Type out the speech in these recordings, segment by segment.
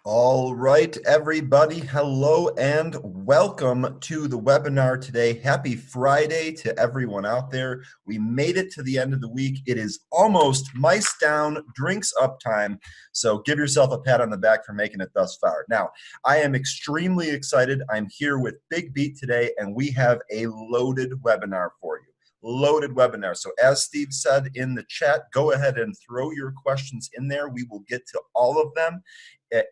All right, everybody. Hello and welcome to the webinar today. Happy Friday to everyone out there. We made it to the end of the week. It is almost mice down, drinks up time. So give yourself a pat on the back for making it thus far. Now, I am extremely excited. I'm here with Big Beat today, and we have a loaded webinar for you. Loaded webinar. So as Steve said in the chat, go ahead and throw your questions in there. We will get to all of them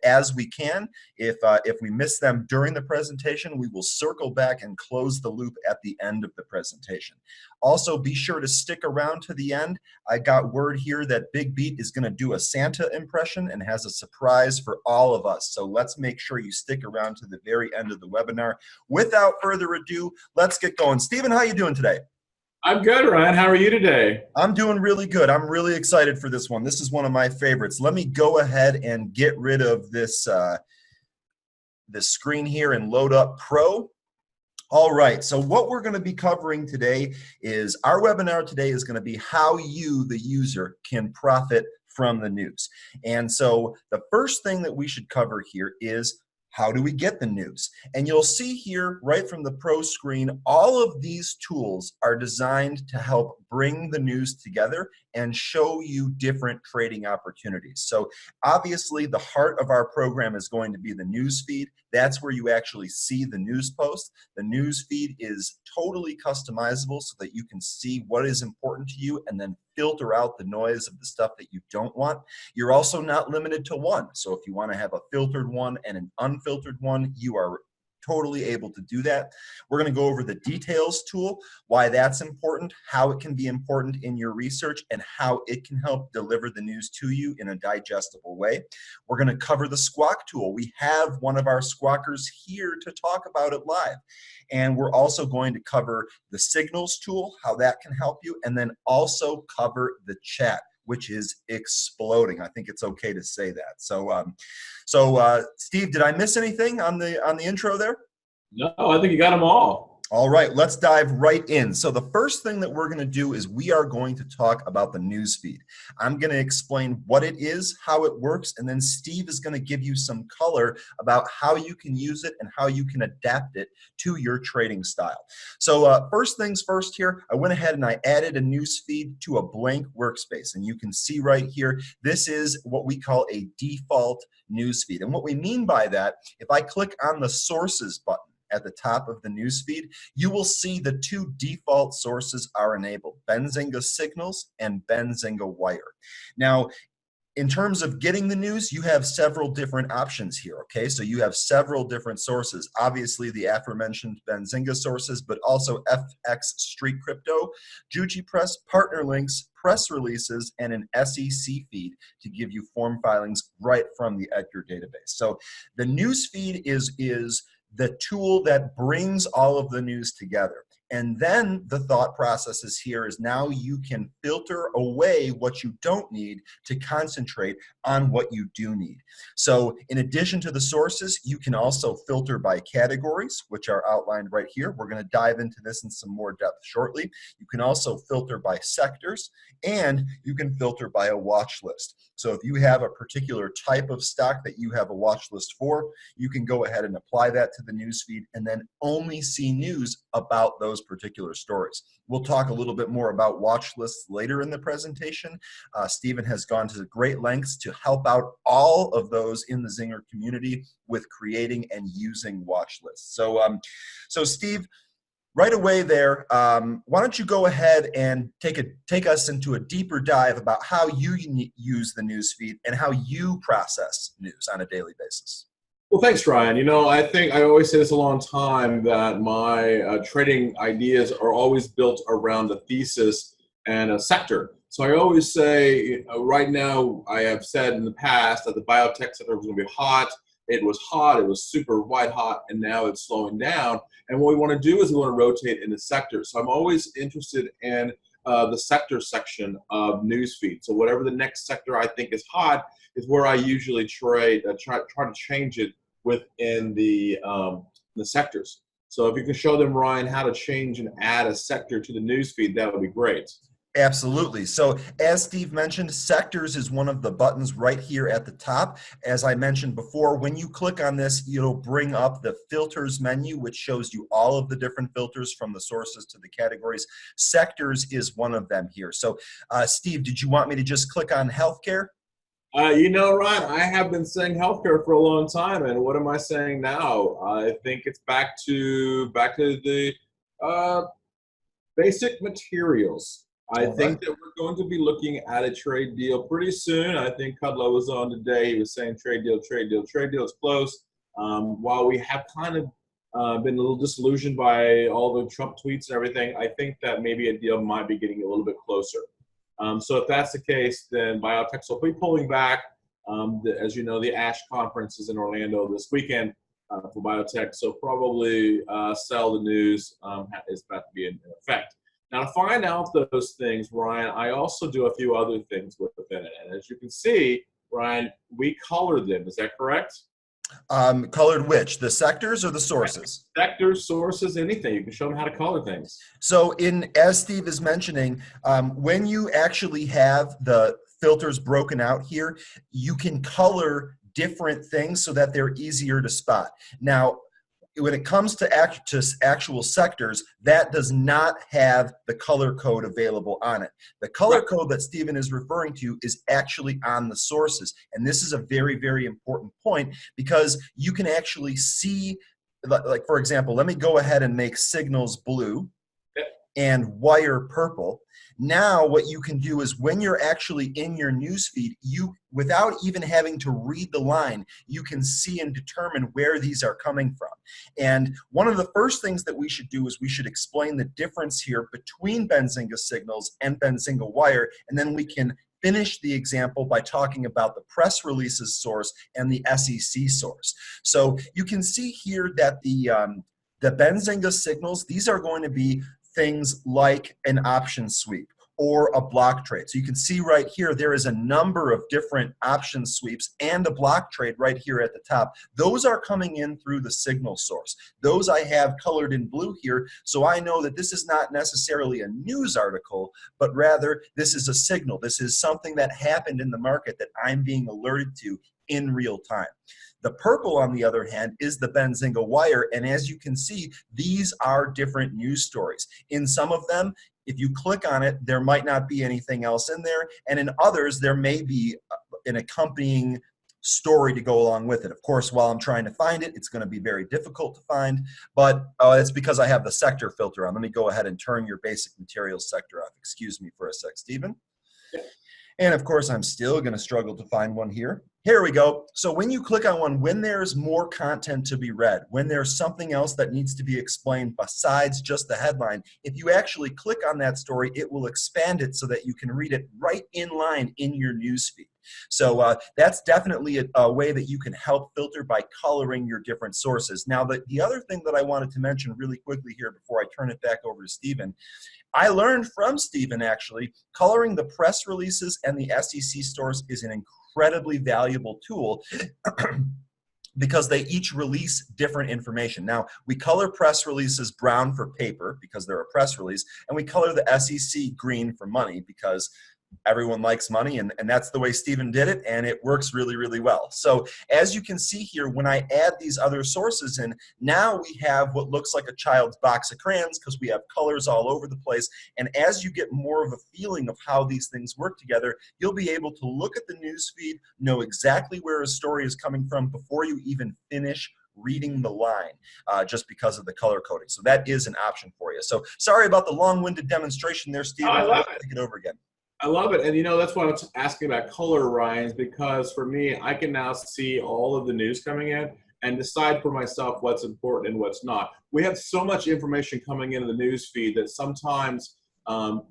as we can. If we miss them during the presentation, we will circle back and close the loop at the end of the presentation. Also, be sure to stick around to the end. I got word here that Big Beat is going to do a Santa impression and has a surprise for all of us. So let's make sure you stick around to the very end of the webinar. Without further ado, let's get going. Stephen, how are you doing today? I'm good, Ryan. How are you today? I'm doing really good. I'm really excited for this one. This is one of my favorites. Let me go ahead and get rid of this, this screen here and load up Pro. All right, so what we're going to be covering today is our webinar today is going to be how you, the user, can profit from the news. And so the first thing that we should cover here is how do we get the news? And you'll see here right from the Pro screen, all of these tools are designed to help bring the news together and show you different trading opportunities. So obviously the heart of our program is going to be the news feed. That's where you actually see the news post. The news feed is totally customizable so that you can see what is important to you and then filter out the noise of the stuff that you don't want. You're also not limited to one. So if you want to have a filtered one and an unfiltered one, you are totally able to do that. We're going to go over the details tool, why that's important, how it can be important in your research, and how it can help deliver the news to you in a digestible way. We're going to cover the squawk tool. We have one of our squawkers here to talk about it live. And we're also going to cover the signals tool, how that can help you, and then also cover the chat, which is exploding. I think it's okay to say that. So, Steve, did I miss anything on the intro there? No, I think you got them all. All right, let's dive right in. So the first thing that we're going to do is we are going to talk about the news feed. I'm going to explain what it is, how it works, and then Steve is going to give you some color about how you can use it and how you can adapt it to your trading style. So first things first here, I went ahead and I added a news feed to a blank workspace. And you can see right here, this is what we call a default news feed. And what we mean by that, if I click on the sources button at the top of the newsfeed, you will see the two default sources are enabled, Benzinga Signals and Benzinga Wire. Now, in terms of getting the news, you have several different options here, okay? So you have several different sources. Obviously, the aforementioned Benzinga sources, but also FX Street Crypto, Juji Press, partner links, press releases, and an SEC feed to give you form filings right from the Edgar database. So the news feed is the tool that brings all of the news together. And then the thought process is here is now you can filter away what you don't need to concentrate on what you do need. So in addition to the sources, you can also filter by categories, which are outlined right here. We're going to dive into this in some more depth shortly. You can also filter by sectors, and you can filter by a watch list. So if you have a particular type of stock that you have a watch list for, you can go ahead and apply that to the news feed and then only see news about those particular stories. We'll talk a little bit more about watch lists later in the presentation. Stephen has gone to great lengths to help out all of those in the Zinger community with creating and using watch lists. So Steve, right away there, why don't you go ahead and take us into a deeper dive about how you use the news feed and how you process news on a daily basis. Well, thanks, Ryan. You know, I think I always say this a long time that my trading ideas are always built around a thesis and a sector. So I always say, right now, I have said in the past that the biotech sector was going to be hot. It was super white hot, and now it's slowing down. And what we want to do is we want to rotate into sectors. So I'm always interested in the sector section of newsfeed. So whatever the next sector I think is hot is where I usually trade, try to change it within the sectors. So if you can show them, Ryan, how to change and add a sector to the newsfeed, that would be great. Absolutely. So as Steve mentioned, sectors is one of the buttons right here at the top. As I mentioned before, when you click on this, it'll bring up the filters menu, which shows you all of the different filters from the sources to the categories. Sectors is one of them here. So Steve, did you want me to just click on healthcare? Ryan, I have been saying healthcare for a long time, and what am I saying now? I think it's back to the uh, basic materials. I All right. think that we're going to be looking at a trade deal pretty soon. I think Kudlow was on today. He was saying trade deal, trade deal, trade deal. It's close. While we have kind of been a little disillusioned by all the Trump tweets and everything, I think that maybe a deal might be getting a little bit closer. So if that's the case, then biotechs will be pulling back. As you know, the ASH conference is in Orlando this weekend for biotech, so probably sell the news is about to be in effect. Now, to find out those things, Ryan, I also do a few other things within it. And as you can see, Ryan, we color them. Is that correct? Colored which? The sectors or the sources? Sectors, sources, anything. You can show them how to color things. So as Steve is mentioning, when you actually have the filters broken out here, you can color different things so that they're easier to spot. Now, when it comes to actual sectors, that does not have the color code available on it. The color code that Stephen is referring to is actually on the sources. And this is a very, very important point because you can actually see, like for example, let me go ahead and make signals blue and wire purple. Now what you can do is when you're actually in your newsfeed, without even having to read the line, you can see and determine where these are coming from. And one of the first things that we should do is we should explain the difference here between Benzinga signals and Benzinga wire, and then we can finish the example by talking about the press releases source and the SEC source. So you can see here that the Benzinga signals, these are going to be things like an option sweep or a block trade. So you can see right here, there is a number of different option sweeps and a block trade right here at the top. Those are coming in through the signal source. Those I have colored in blue here, so I know that this is not necessarily a news article, but rather this is a signal. This is something that happened in the market that I'm being alerted to in real time. The purple, on the other hand, is the Benzinga wire, and as you can see, these are different news stories. In some of them, if you click on it, there might not be anything else in there, and in others, there may be an accompanying story to go along with it. Of course, while I'm trying to find it, it's going to be very difficult to find, but it's because I have the sector filter on. Let me go ahead and turn your basic materials sector off. Excuse me for a sec, Stephen. And of course, I'm still going to struggle to find one here. Here we go. So when you click on one, when there's more content to be read, when there's something else that needs to be explained besides just the headline, if you actually click on that story, it will expand it so that you can read it right in line in your newsfeed. So that's definitely a way that you can help filter by coloring your different sources. Now, the other thing that I wanted to mention really quickly here before I turn it back over to Stephen, I learned from Stephen actually, coloring the press releases and the SEC stores is an incredibly valuable tool because they each release different information. Now, we color press releases brown for paper because they're a press release, and we color the SEC green for money because everyone likes money, and that's the way Stephen did it, and it works really, really well. So as you can see here, when I add these other sources in, now we have what looks like a child's box of crayons because we have colors all over the place. And as you get more of a feeling of how these things work together, you'll be able to look at the news feed, know exactly where a story is coming from before you even finish reading the line, just because of the color coding. So that is an option for you. So sorry about the long-winded demonstration there, Stephen. I love it. Take it over again. I love it. And that's why I was asking about color, Ryan, is because for me, I can now see all of the news coming in and decide for myself what's important and what's not. We have so much information coming into the news feed that sometimes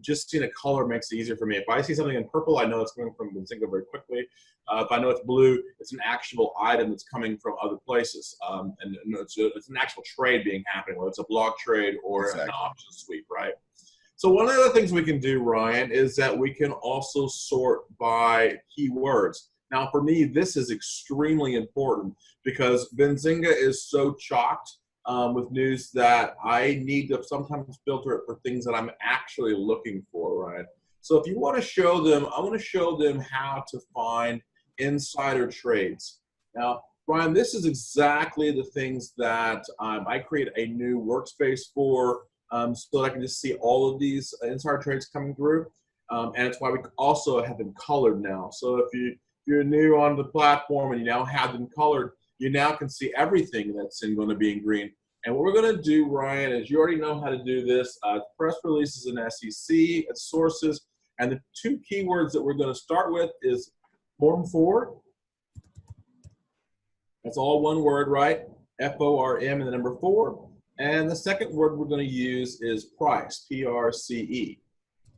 just seeing a color makes it easier for me. If I see something in purple, I know it's coming from Benzinga very quickly. If I know it's blue, it's an actual item that's coming from other places. And it's an actual trade being happening, whether it's a block trade or an option sweep, right? So one of the things we can do, Ryan, is that we can also sort by keywords. Now, for me, this is extremely important because Benzinga is so chocked with news that I need to sometimes filter it for things that I'm actually looking for, right? So if you want to show them, I want to show them how to find insider trades. Now, Brian, this is exactly the things that I create a new workspace for, so that I can just see all of these insider trades coming through. And it's why we also have them colored now. So if you're new on the platform and you now have them colored, you now can see everything that's going to be in green. And what we're going to do, Ryan, is you already know how to do this. Press releases in SEC, sources, and the two keywords that we're going to start with is Form 4. That's all one word, right? F-O-R-M and the number 4. And the second word we're going to use is price, P-R-C-E.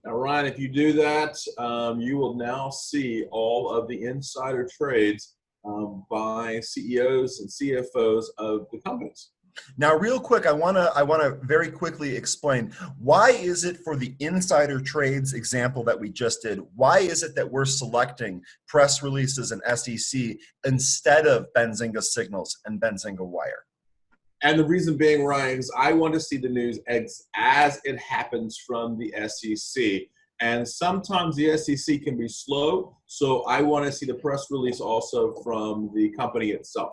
Now, Ryan, if you do that, you will now see all of the insider trades by CEOs and CFOs of the companies. Now, real quick, I want to very quickly explain, why is it for the insider trades example that we just did, why is it that we're selecting press releases and SEC instead of Benzinga signals and Benzinga wire? And the reason being, Ryan, is I want to see the news as it happens from the SEC. And sometimes the SEC can be slow, so I want to see the press release also from the company itself.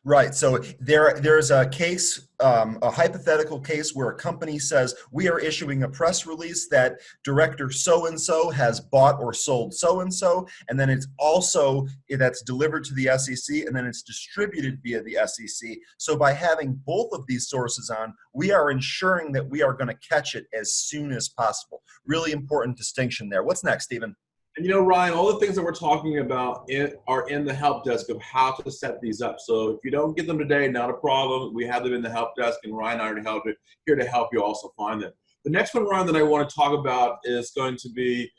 Right. So there's a case, a hypothetical case where a company says, we are issuing a press release that director so-and-so has bought or sold so-and-so, and then it's also, that's delivered to the SEC, and then it's distributed via the SEC. So by having both of these sources on, we are ensuring that we are going to catch it as soon as possible. Really important distinction there. What's next, Stephen? And you know, Ryan, all the things that we're talking about are in the help desk of how to set these up. So if you don't get them today, not a problem. We have them in the help desk, and Ryan and I are here to help you also find them. The next one, Ryan, that I want to talk about is going to be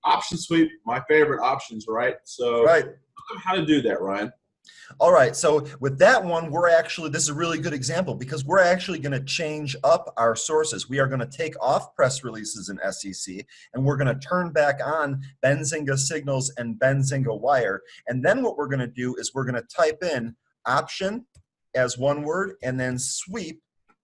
option sweep, my favorite options, right? So right. How to do that, Ryan? All right, so with that one, this is a really good example because we're actually going to change up our sources. We are going to take off press releases in SEC, and we're going to turn back on Benzinga signals and Benzinga wire. And then what we're going to do is we're going to type in option as one word and then sweep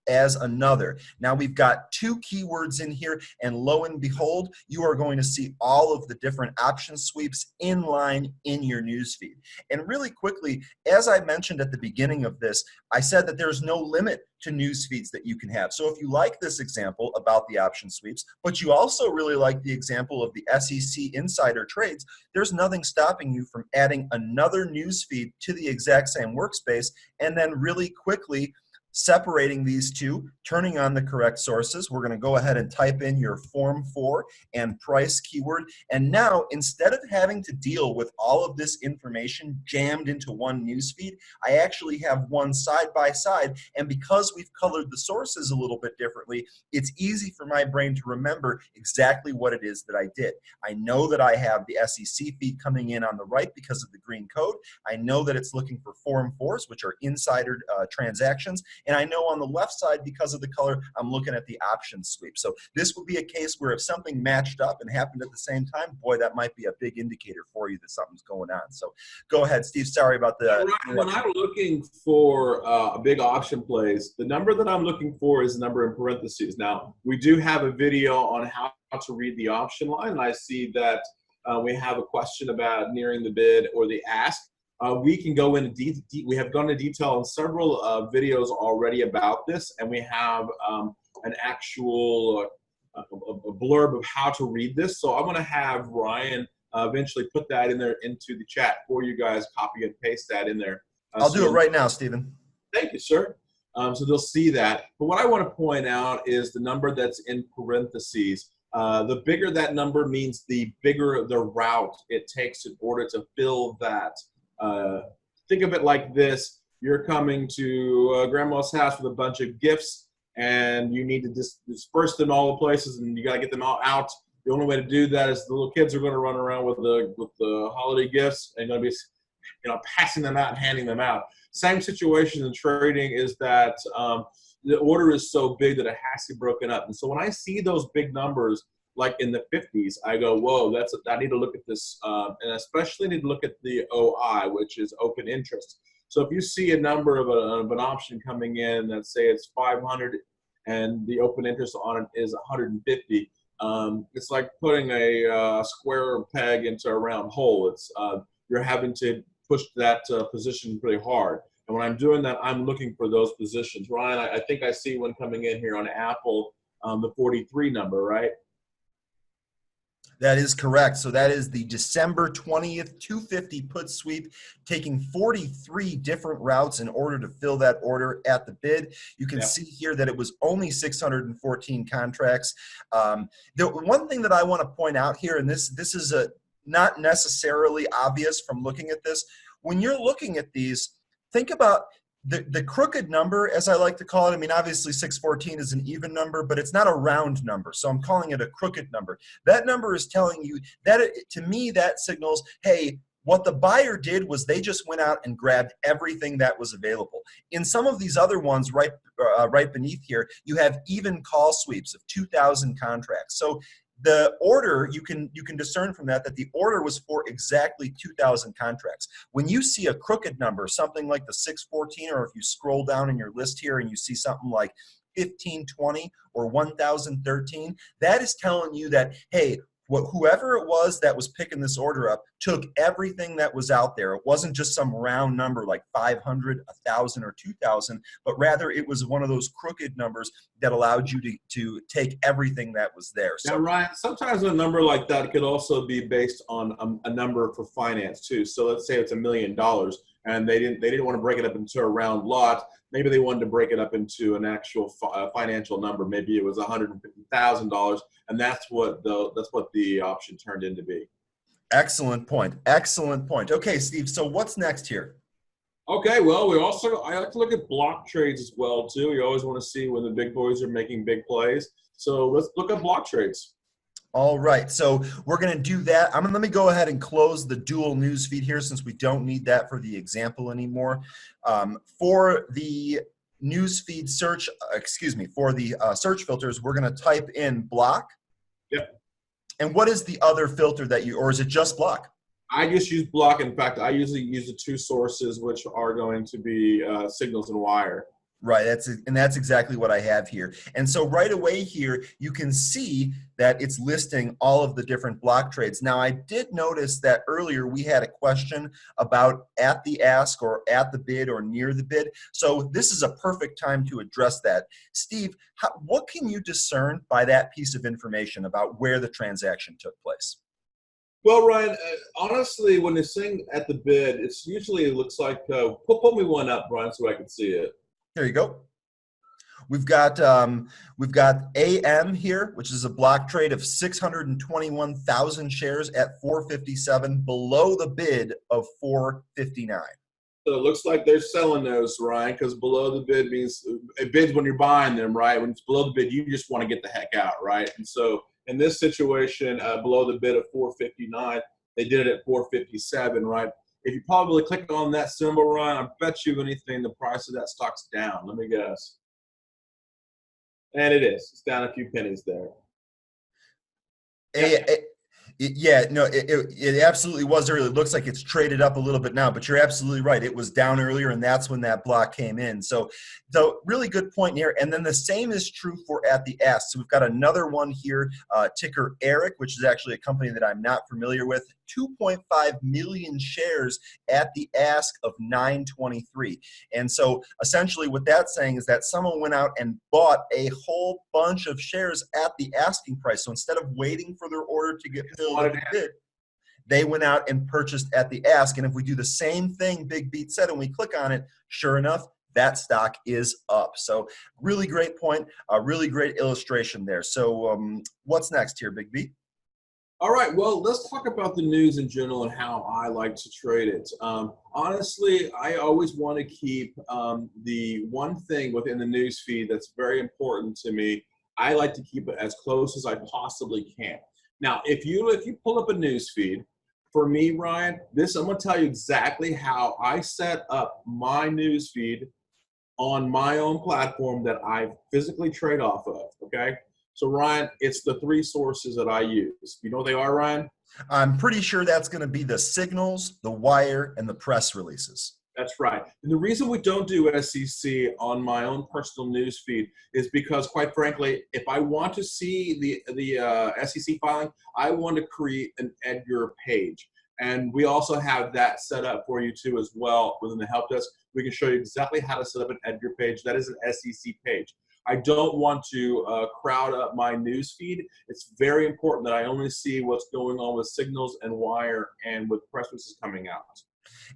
as another. Now we've got two keywords in here, and lo and behold, you are going to see all of the different option sweeps in line in your newsfeed. And really quickly, as I mentioned at the beginning of this, I said that there's no limit to news feeds that you can have. So if you like this example about the option sweeps, but you also really like the example of the SEC insider trades, there's nothing stopping you from adding another news feed to the exact same workspace, and then really quickly separating these two, turning on the correct sources. We're going to go ahead and type in your Form 4 and price keyword. And now, instead of having to deal with all of this information jammed into one newsfeed, I actually have one side by side. And because we've colored the sources a little bit differently, it's easy for my brain to remember exactly what it is that I did. I know that I have the SEC feed coming in on the right because of the green code. I know that it's looking for Form 4s, which are insider transactions. And I know on the left side, because of the color, I'm looking at the option sweep. So this would be a case where if something matched up and happened at the same time, boy, that might be a big indicator for you that something's going on. So go ahead, Steve. Sorry about the. When I'm looking for a big option plays, the number that I'm looking for is the number in parentheses. Now, we do have a video on how to read the option line, and I see that we have a question about nearing the bid or the ask. We can go into we have gone into detail on several videos already about this, and we have an actual a blurb of how to read this. So I'm going to have Ryan eventually put that in there into the chat for you guys, copy and paste that in there. I'll do it right now, Stephen. Thank you, sir. So they'll see that. But what I want to point out is the number that's in parentheses. The bigger that number means the bigger the route it takes in order to fill that. Think of it like this. You're coming to grandma's house with a bunch of gifts, and you need to disperse them all the places, and you got to get them all out. The only way to do that is the little kids are going to run around with the holiday gifts and going to be, passing them out and handing them out. Same situation in trading is that the order is so big that it has to be broken up. And so when I see those big numbers, like in the 50s, I go, whoa, I need to look at this, and especially need to look at the OI, which is open interest. So if you see a number of an option coming in that say it's 500 and the open interest on it is 150, It's like putting a square peg into a round hole. You're having to push that position pretty hard. And when I'm doing that, I'm looking for those positions. Ryan, I think I see one coming in here on Apple, the 43 number, right? That is correct. So that is the December 20th 250 put sweep, taking 43 different routes in order to fill that order at the bid. You can see here that it was only 614 contracts. The one thing that I want to point out here, and this is not necessarily obvious from looking at this, when you're looking at these, think about the crooked number, as I like to call it. I mean, obviously 614 is an even number, but it's not a round number, so I'm calling it a crooked number. That number is telling you that, to me, that signals, hey, what the buyer did was they just went out and grabbed everything that was available. In some of these other ones right beneath here, you have even call sweeps of 2,000 contracts. So the order, you can discern from that the order was for exactly 2,000 contracts. When you see a crooked number, something like the 614, or if you scroll down in your list here and you see something like 1520 or 1013, that is telling you that, hey, whoever it was that was picking this order up took everything that was out there. It wasn't just some round number like 500, 1,000, or 2,000, but rather it was one of those crooked numbers that allowed you to take everything that was there. So, now, Ryan, sometimes a number like that could also be based on a number for finance too. So let's say it's $1 million, and they didn't want to break it up into a round lot. Maybe they wanted to break it up into an actual financial number. Maybe it was $150,000, and that's what the option turned into be. Excellent point. Excellent point. Okay, Steve. So what's next here? Okay, well, I like to look at block trades as well too. You always want to see when the big boys are making big plays. So let's look at block trades. All right, so we're going to do that. Let me go ahead and close the dual news feed here since we don't need that for the example anymore. For the news feed search, for the search filters, we're going to type in block. Yep. And what is the other filter or is it just block? I just use block. In fact, I usually use the two sources, which are going to be signals and wire. Right, that's exactly what I have here. And so right away here, you can see that it's listing all of the different block trades. Now, I did notice that earlier we had a question about at the ask or at the bid or near the bid. So this is a perfect time to address that. Steve, what can you discern by that piece of information about where the transaction took place? Well, Ryan, honestly, when it's saying at the bid, it looks like, pull me one up, Brian, so I can see it. There you go. We've got AM here, which is a block trade of 621,000 shares at 457, below the bid of 459. So it looks like they're selling those, Ryan, because below the bid means it bids when you're buying them, right? When it's below the bid, you just want to get the heck out, right? And so in this situation, below the bid of 459, they did it at 457, right? If you probably click on that symbol, Ryan, I bet you anything the price of that stock's down. Let me guess. And it is. It's down a few pennies there. It absolutely was earlier. It looks like it's traded up a little bit now, but you're absolutely right. It was down earlier, and that's when that block came in. So really good point here. And then the same is true for at the ask. So we've got another one here, ticker ERIC, which is actually a company that I'm not familiar with. 2.5 million shares at the ask of 923. And so essentially what that's saying is that someone went out and bought a whole bunch of shares at the asking price. So instead of waiting for their order to get filled at the bid, they went out and purchased at the ask. And if we do the same thing Big Beat said and we click on it, sure enough, that stock is up. So really great point, a really great illustration there. So what's next here, Big Beat? All right, well, let's talk about the news in general and how I like to trade it. Honestly, I always want to keep the one thing within the news feed that's very important to me. I like to keep it as close as I possibly can. Now, if you pull up a news feed, for me, Ryan, I'm going to tell you exactly how I set up my news feed on my own platform that I physically trade off of, okay? So, Ryan, it's the three sources that I use. You know what they are, Ryan? I'm pretty sure that's going to be the signals, the wire, and the press releases. That's right. And the reason we don't do SEC on my own personal news feed is because, quite frankly, if I want to see the SEC filing, I want to create an Edgar page. And we also have that set up for you too as well within the help desk. We can show you exactly how to set up an Edgar page. That is an SEC page. I don't want to crowd up my news feed. It's very important that I only see what's going on with Signals and Wire and with press releases coming out.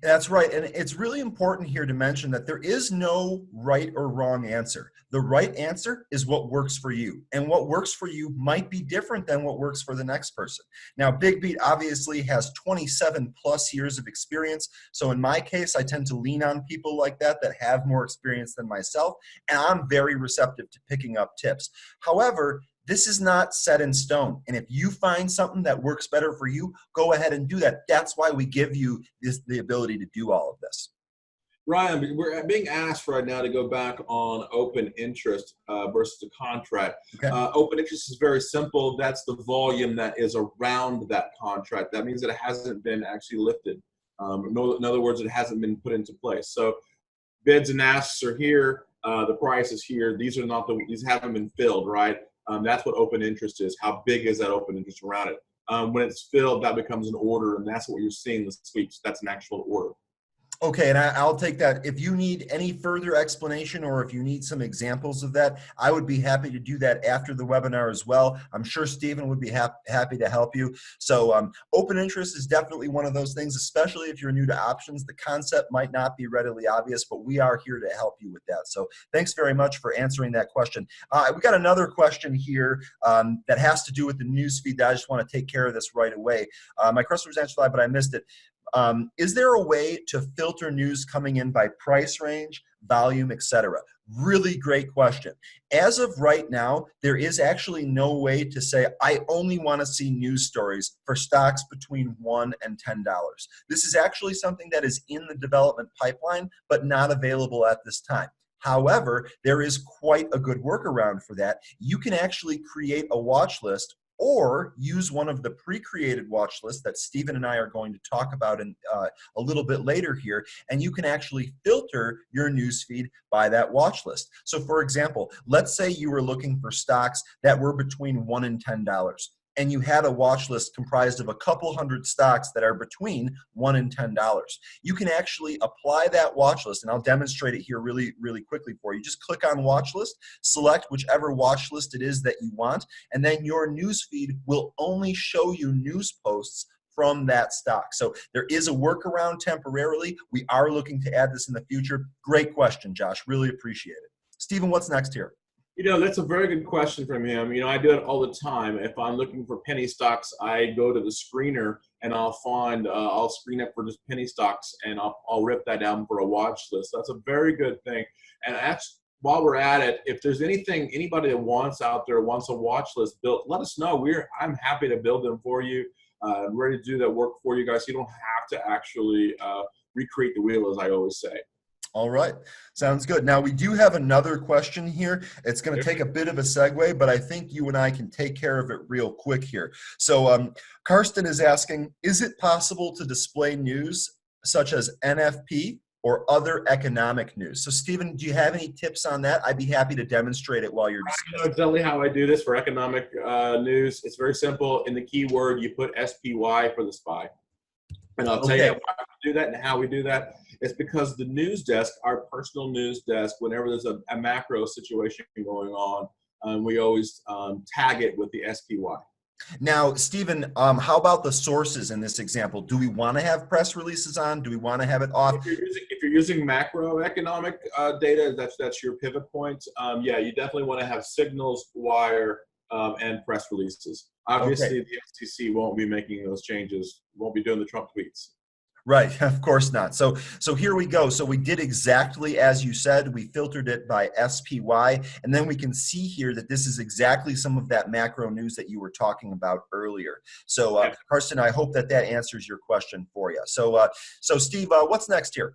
That's right. And it's really important here to mention that there is no right or wrong answer. The right answer is what works for you. And what works for you might be different than what works for the next person. Now, Big Beat obviously has 27 plus years of experience. So in my case, I tend to lean on people like that have more experience than myself. And I'm very receptive to picking up tips. However, this is not set in stone. And if you find something that works better for you, go ahead and do that. That's why we give you the ability to do all of this. Ryan, we're being asked right now to go back on open interest versus a contract. Okay. Open interest is very simple. That's the volume that is around that contract. That means that it hasn't been actually lifted. In other words, it hasn't been put into place. So bids and asks are here. The price is here. These haven't been filled, right? That's what open interest is. How big is that open interest around it? When it's filled, that becomes an order, and that's what you're seeing this week. So that's an actual order. Okay, and I'll take that. If you need any further explanation or if you need some examples of that, I would be happy to do that after the webinar as well. I'm sure Stephen would be happy to help you. So open interest is definitely one of those things, especially if you're new to options. The concept might not be readily obvious, but we are here to help you with that. So thanks very much for answering that question. We got another question here that has to do with the newsfeed that I just want to take care of this right away. My question was answered live, but I missed it. Is there a way to filter news coming in by price range, volume, etc.? Really great question. As of right now, there is actually no way to say, I only want to see news stories for stocks between $1 and $10. This is actually something that is in the development pipeline, but not available at this time. However, there is quite a good workaround for that. You can actually create a watch list or use one of the pre-created watch lists that Stephen and I are going to talk about in a little bit later here, and you can actually filter your newsfeed by that watch list. So for example, let's say you were looking for stocks that were between $1 and $10, and you had a watch list comprised of a couple hundred stocks that are between $1 and $10. You can actually apply that watch list, and I'll demonstrate it here really, really quickly for you. Just click on watch list, select whichever watch list it is that you want, and then your news feed will only show you news posts from that stock. So there is a workaround temporarily. We are looking to add this in the future. Great question, Josh. Really appreciate it. Stephen, what's next here? That's a very good question from him. I do it all the time. If I'm looking for penny stocks, I go to the screener and I'll screen up for just penny stocks and I'll rip that down for a watch list. That's a very good thing. And while we're at it, if there's anybody that wants a watch list built, let us know. I'm happy to build them for you. I'm ready to do that work for you guys. You don't have to actually recreate the wheel, as I always say. All right. Sounds good. Now, we do have another question here. It's going to take a bit of a segue, but I think you and I can take care of it real quick here. So Karsten is asking, is it possible to display news such as NFP or other economic news? So, Stephen, do you have any tips on that? I'd be happy to demonstrate it while you're discussing. I know exactly how I do this for economic news. It's very simple. In the keyword, you put SPY for the SPY. And I'll tell you why we do that and how we do that. It's because the news desk, our personal news desk, whenever there's a macro situation going on, we always tag it with the SPY. Now, Stephen, how about the sources in this example? Do we want to have press releases on? Do we want to have it off? If you're using macroeconomic data, that's your pivot point. Yeah, you definitely want to have Signals, Wire, and press releases. Obviously, the FCC won't be making those changes, won't be doing the Trump tweets. Right, of course not. So here we go. So we did exactly as you said. We filtered it by SPY, and then we can see here that this is exactly some of that macro news that you were talking about earlier. So Karsten, I hope that answers your question for you. So Steve, what's next here?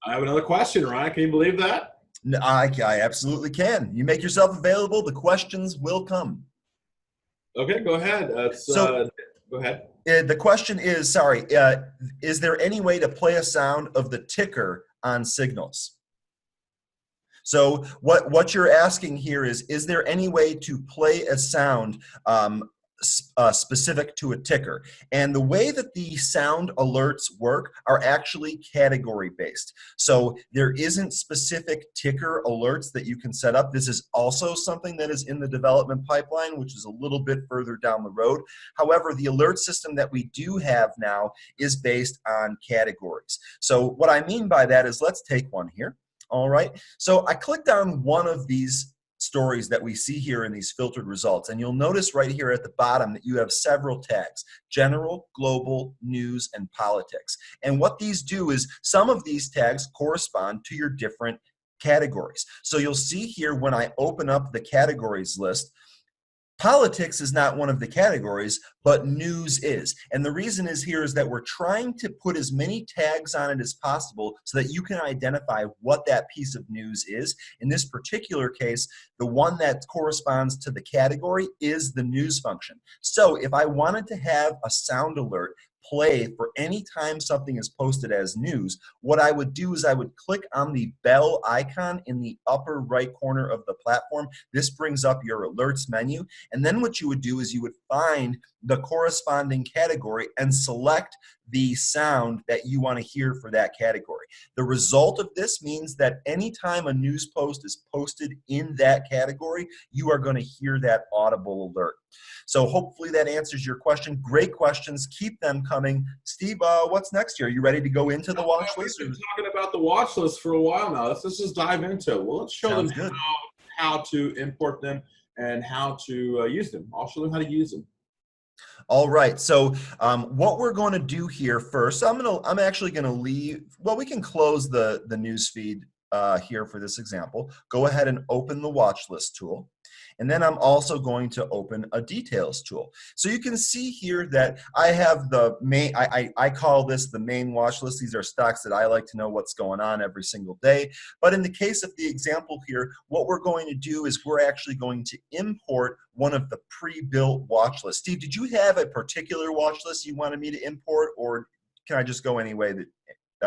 I have another question, Ryan. Can you believe that? I absolutely can. You make yourself available. The questions will come. Okay, go ahead. Go ahead. The question is, is there any way to play a sound of the ticker on signals. So what you're asking here is there any way to play a sound specific to a ticker? And the way that the sound alerts work are actually category based. So there isn't specific ticker alerts that you can set up. This is also something that is in the development pipeline, which is a little bit further down the road. However, the alert system that we do have now is based on categories. So what I mean by that is, let's take one here. All right, so I clicked on one of these stories that we see here in these filtered results, and you'll notice right here at the bottom that you have several tags: general, global, news, and politics. And what these do is some of these tags correspond to your different categories. So you'll see here when I open up the categories list, politics is not one of the categories, but news is. And the reason is here is that we're trying to put as many tags on it as possible so that you can identify what that piece of news is. In this particular case, the one that corresponds to the category is the news function. So if I wanted to have a sound alert play for any time something is posted as news, what I would do is I would click on the bell icon in the upper right corner of the platform. This brings up your alerts menu. And then what you would do is you would find the corresponding category and select the sound that you want to hear for that category. The result of this means that anytime a news post is posted in that category, you are going to hear that audible alert. So hopefully that answers your question. Great questions. Keep them coming. Steve, what's next here? Are you ready to go into the watch list? We've been talking about the watch list for a while now. Let's just dive into it. Well, let's show them how to import them and how to use them. I'll show them how to use them. All right, so what we're going to do here first, I'm actually going to leave, well, we can close the news feed here for this example. Go ahead and open the watch list tool. And then I'm also going to open a details tool. So you can see here that I have the main, I call this the main watch list. These are stocks that I like to know what's going on every single day. But in the case of the example here, what we're going to do is we're actually going to import one of the pre-built watch lists. Steve, did you have a particular watch list you wanted me to import, or can I just go any way that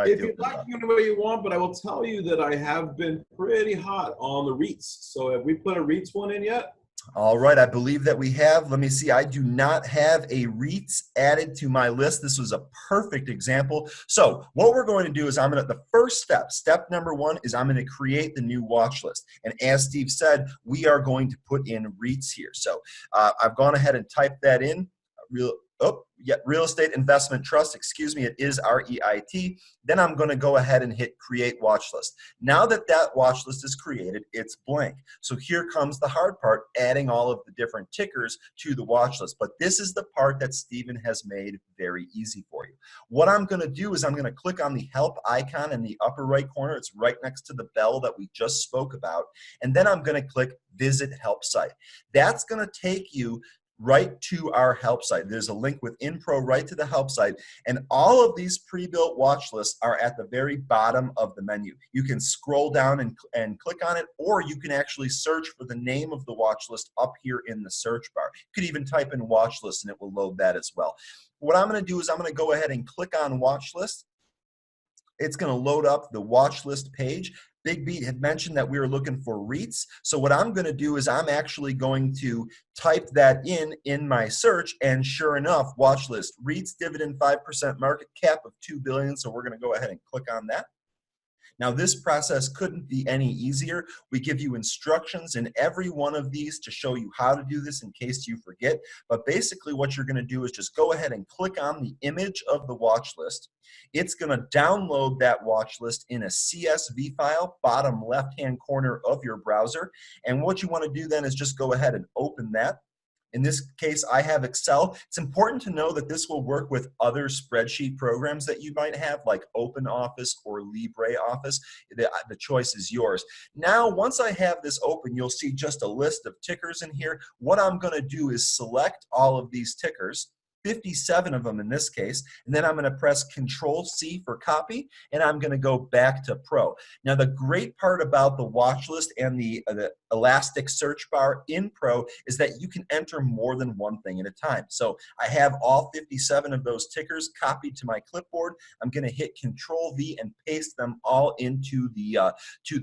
if you'd like to go the way you want, but I will tell you that I have been pretty hot on the REITs. So have we put a REITs one in yet? All right, I believe that we have. Let me see. I do not have a REITs added to my list. This was a perfect example. So what we're going to do is the first step number one is I'm going to create the new watch list. And as Steve said, we are going to put in REITs here. So I've gone ahead and typed that in. Real estate investment trust, excuse me, it is REIT. Then I'm going to go ahead and hit create watch list. Now that that watch list is created, it's blank. So here comes the hard part, adding all of the different tickers to the watch list. But this is the part that Stephen has made very easy for you. What I'm going to do is I'm going to click on the help icon in the upper right corner. It's right next to the bell that we just spoke about. And then I'm going to click visit help site. That's going to take you right to our help site. There's a link with Info right to the help site, and all of these pre-built watch lists are at the very bottom of the menu. You can scroll down and click on it, or you can actually search for the name of the watch list up here in the search bar. You could even type in watch list and it will load that as well. What I'm going to do is I'm going to go ahead and click on watch list. It's going to load up the watch list page. Big Beat had mentioned that we were looking for REITs. So what I'm going to do is I'm actually going to type that in my search, and sure enough, watch list, REITs, dividend 5%, market cap of $2 billion. So we're going to go ahead and click on that. Now, this process couldn't be any easier. We give you instructions in every one of these to show you how to do this in case you forget. But basically what you're going to do is just go ahead and click on the image of the watch list. It's going to download that watch list in a CSV file, bottom left-hand corner of your browser. And what you want to do then is just go ahead and open that. In this case, I have Excel. It's important to know that this will work with other spreadsheet programs that you might have, like OpenOffice or LibreOffice. The choice is yours. Now, once I have this open, you'll see just a list of tickers in here. What I'm going to do is select all of these tickers. 57 of them in this case, and then I'm going to press Control C for copy, and I'm going to go back to Pro. Now, the great part about the watch list and the elastic search bar in Pro is that you can enter more than one thing at a time. So I have all 57 of those tickers copied to my clipboard. I'm going to hit Control V and paste them all into the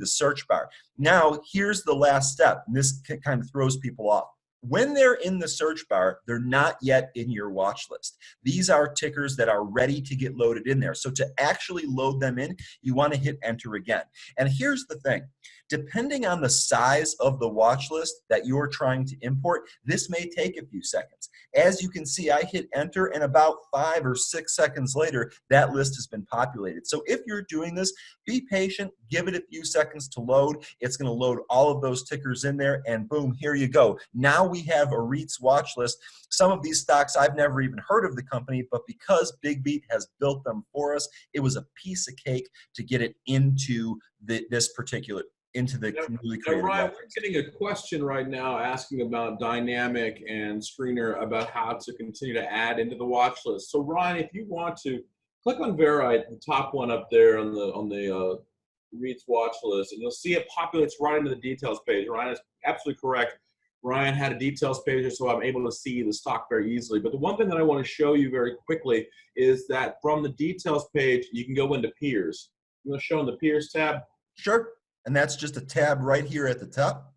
search bar. Now, here's the last step, and this kind of throws people off. When they're in the search bar, they're not yet in your watch list. These are tickers that are ready to get loaded in there. So to actually load them in, you want to hit enter again. And here's the thing. Depending on the size of the watch list that you're trying to import, this may take a few seconds. As you can see, I hit enter, and about 5 or 6 seconds later, that list has been populated. So if you're doing this, be patient, give it a few seconds to load. It's going to load all of those tickers in there, and boom, here you go. Now we have a REITs watch list. Some of these stocks, I've never even heard of the company, but because Big Beat has built them for us, it was a piece of cake to get it into this particular into the newly created. Ryan, we're getting a question right now asking about Dynamic and Screener about how to continue to add into the watch list. So Ryan, if you want to click on Verite, the top one up there on the REITs watch list, and you'll see it populates right into the details page. Ryan is absolutely correct. Ryan had a details page, so I'm able to see the stock very easily. But the one thing that I want to show you very quickly is that from the details page, you can go into peers. You want to show in the peers tab? Sure. And that's just a tab right here at the top.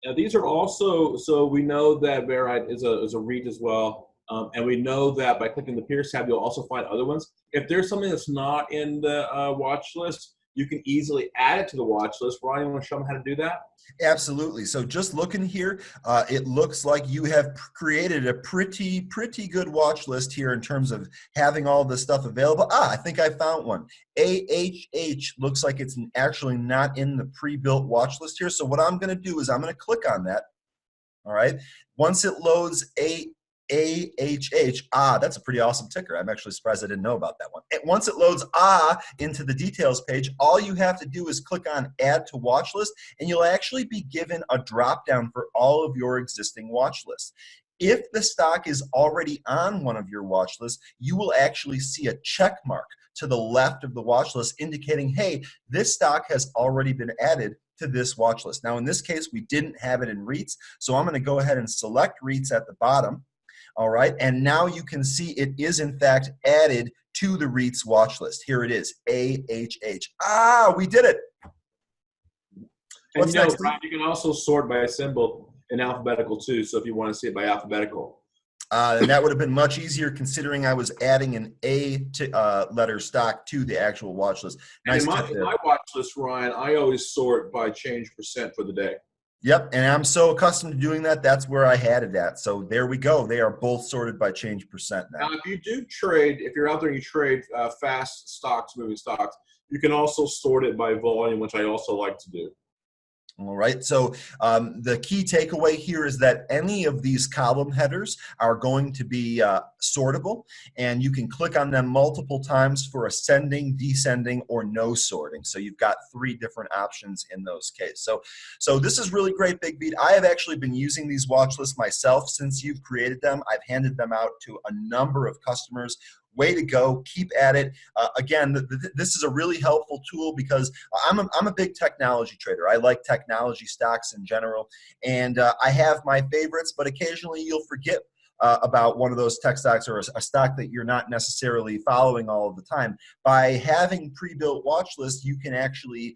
Now, these are also, so we know that Verite is a REIT as well. And we know that by clicking the peers tab, you'll also find other ones. If there's something that's not in the watch list, you can easily add it to the watch list. Ryan, you want to show them how to do that? Absolutely. So just looking here, it looks like you have created a pretty good watch list here in terms of having all this stuff available. I think I found one. AHH looks like it's actually not in the pre-built watch list here. So what I'm going to do is I'm going to click on that. All right. Once it loads AHH, that's a pretty awesome ticker. I'm actually surprised I didn't know about that one. And once it loads into the details page, all you have to do is click on Add to Watch List, and you'll actually be given a drop down for all of your existing watch lists. If the stock is already on one of your watch lists, you will actually see a check mark to the left of the watch list indicating, hey, this stock has already been added to this watch list. Now, in this case, we didn't have it in REITs, so I'm going to go ahead and select REITs at the bottom. All right, and now you can see it is in fact added to the REITs watch list. Here it is, AHH. We did it. And you can also sort by symbol in alphabetical too, so if you want to see it by alphabetical. And that would have been much easier considering I was adding an letter stock to the actual watch list. Nice. In my watch list, Ryan, I always sort by change percent for the day. Yep, and I'm so accustomed to doing that, that's where I had it at. So there we go. They are both sorted by change percent now. Now, if you do trade, if you're out there and you trade fast stocks, moving stocks, you can also sort it by volume, which I also like to do. All right, so the key takeaway here is that any of these column headers are going to be sortable, and you can click on them multiple times for ascending, descending, or no sorting. So you've got 3 different options in those cases. So this is really great, Big Beat. I have actually been using these watch lists myself since you've created them. I've handed them out to a number of customers. Way to go. Keep at it. Again, this is a really helpful tool because I'm a big technology trader. I like technology stocks in general, and I have my favorites, but occasionally you'll forget about one of those tech stocks or a stock that you're not necessarily following all of the time. By having pre-built watch lists, you can actually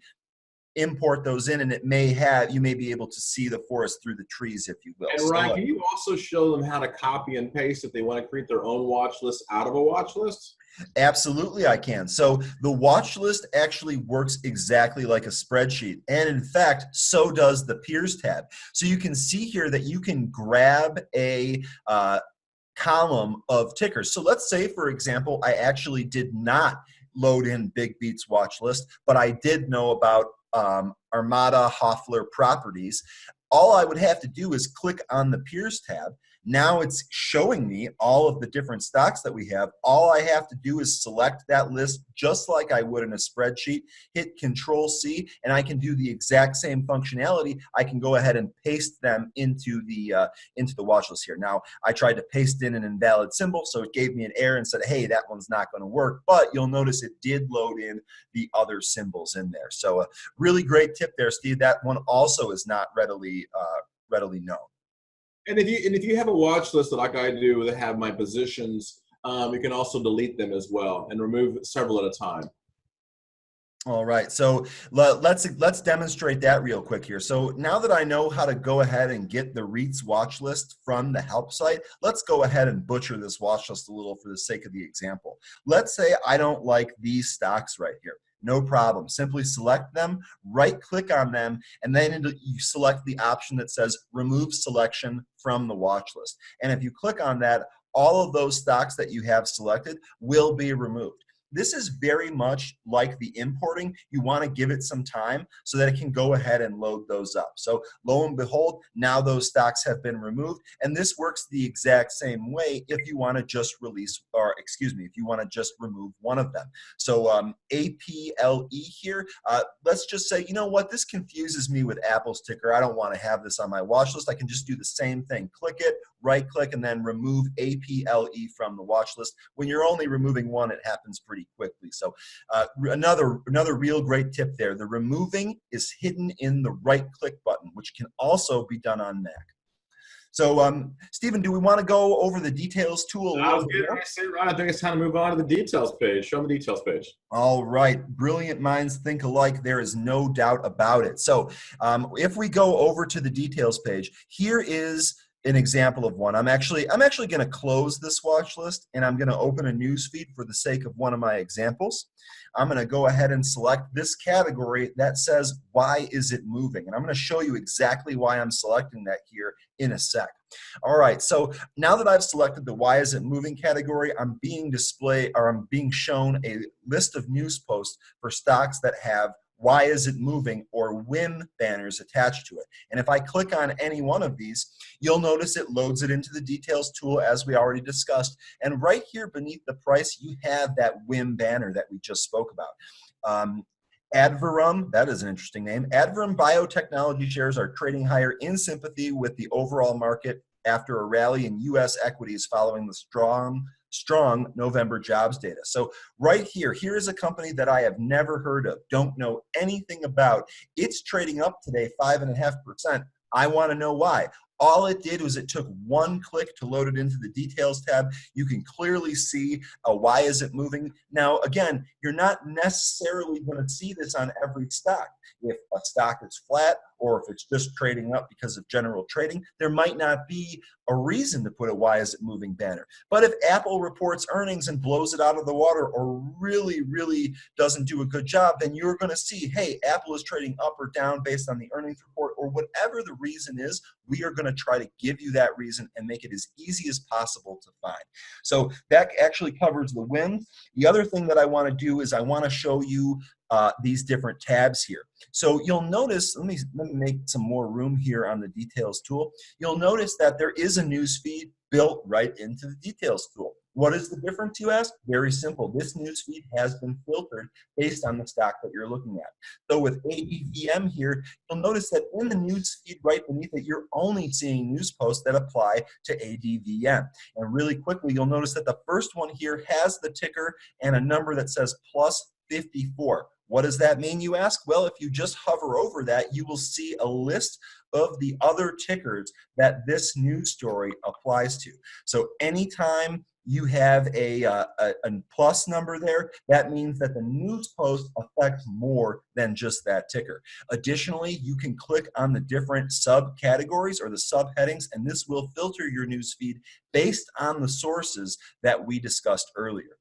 import those in, and you may be able to see the forest through the trees, if you will. And Ryan, can you also show them how to copy and paste if they want to create their own watch list out of a watch list? Absolutely, I can. So the watch list actually works exactly like a spreadsheet. And in fact, so does the peers tab. So you can see here that you can grab a column of tickers. So let's say, for example, I actually did not load in Big Beat's watch list, but I did know about Armada Hoffler Properties. All I would have to do is click on the peers tab. Now it's showing me all of the different stocks that we have. All I have to do is select that list just like I would in a spreadsheet, hit Control C, and I can do the exact same functionality. I can go ahead and paste them into the watch list here. Now, I tried to paste in an invalid symbol, so it gave me an error and said, hey, that one's not going to work. But you'll notice it did load in the other symbols in there. So a really great tip there, Steve. That one also is not readily known. And if you have a watch list like I do that have my positions, you can also delete them as well and remove several at a time. All right, so let's demonstrate that real quick here. So now that I know how to go ahead and get the REITs watch list from the help site, let's go ahead and butcher this watch list a little for the sake of the example. Let's say I don't like these stocks right here. No problem. Simply select them, right-click on them, and then you select the option that says Remove Selection from the watch list. And if you click on that, all of those stocks that you have selected will be removed. This is very much like the importing. You want to give it some time so that it can go ahead and load those up. So lo and behold, now those stocks have been removed. And this works the exact same way if you want to just if you want to just remove one of them. So APLE here, let's just say, you know what, this confuses me with Apple's ticker. I don't want to have this on my watch list. I can just do the same thing. Click it, right click, and then remove APLE from the watch list. When you're only removing one, it happens pretty quickly. So another real great tip there. The removing is hidden in the right click button, which can also be done on Mac. So, Stephen, do we want to go over the details tool a little bit more? I think it's time to move on to the details page. Show me the details page. All right. Brilliant minds think alike. There is no doubt about it. So if we go over to the details page, here is an example of one. I'm actually going to close this watch list, and I'm going to open a news feed for the sake of one of my examples. I'm going to go ahead and select this category that says, why is it moving? And I'm going to show you exactly why I'm selecting that here in a sec. All right, so now that I've selected the why is it moving category, I'm being shown a list of news posts for stocks that have why is it moving or WIM banners attached to it. And if I click on any one of these, you'll notice it loads it into the details tool as we already discussed. And right here beneath the price, you have that WIM banner that we just spoke about. Adverum, that is an interesting name. Adverum biotechnology shares are trading higher in sympathy with the overall market after a rally in U.S. equities following the strong November jobs data. So right here is a company that I have never heard of, don't know anything about. It's trading up today 5.5%. I want to know why. All it did was it took one click to load it into the details tab. You can clearly see why is it moving. Now, again, you're not necessarily going to see this on every stock. If a stock is flat or if it's just trading up because of general trading, there might not be a reason to put a why is it moving banner. But if Apple reports earnings and blows it out of the water or really doesn't do a good job, then you're going to see, hey, Apple is trading up or down based on the earnings report, or whatever the reason is. We are going to try to give you that reason and make it as easy as possible to find. So that actually covers the WIM. The other thing that I want to do is I want to show you these different tabs here. So you'll notice, let me make some more room here on the details tool. You'll notice that there is a news feed built right into the details tool. What is the difference, you ask? Very simple. This news feed has been filtered based on the stock that you're looking at. So with ADVM here, you'll notice that in the news feed right beneath it, you're only seeing news posts that apply to ADVM. And really quickly, you'll notice that the first one here has the ticker and a number that says plus 54. What does that mean, you ask? Well, if you just hover over that, you will see a list of the other tickers that this news story applies to. So anytime you have a plus number there, that means that the news post affects more than just that ticker. Additionally, you can click on the different subcategories or the subheadings, and this will filter your news feed based on the sources that we discussed earlier.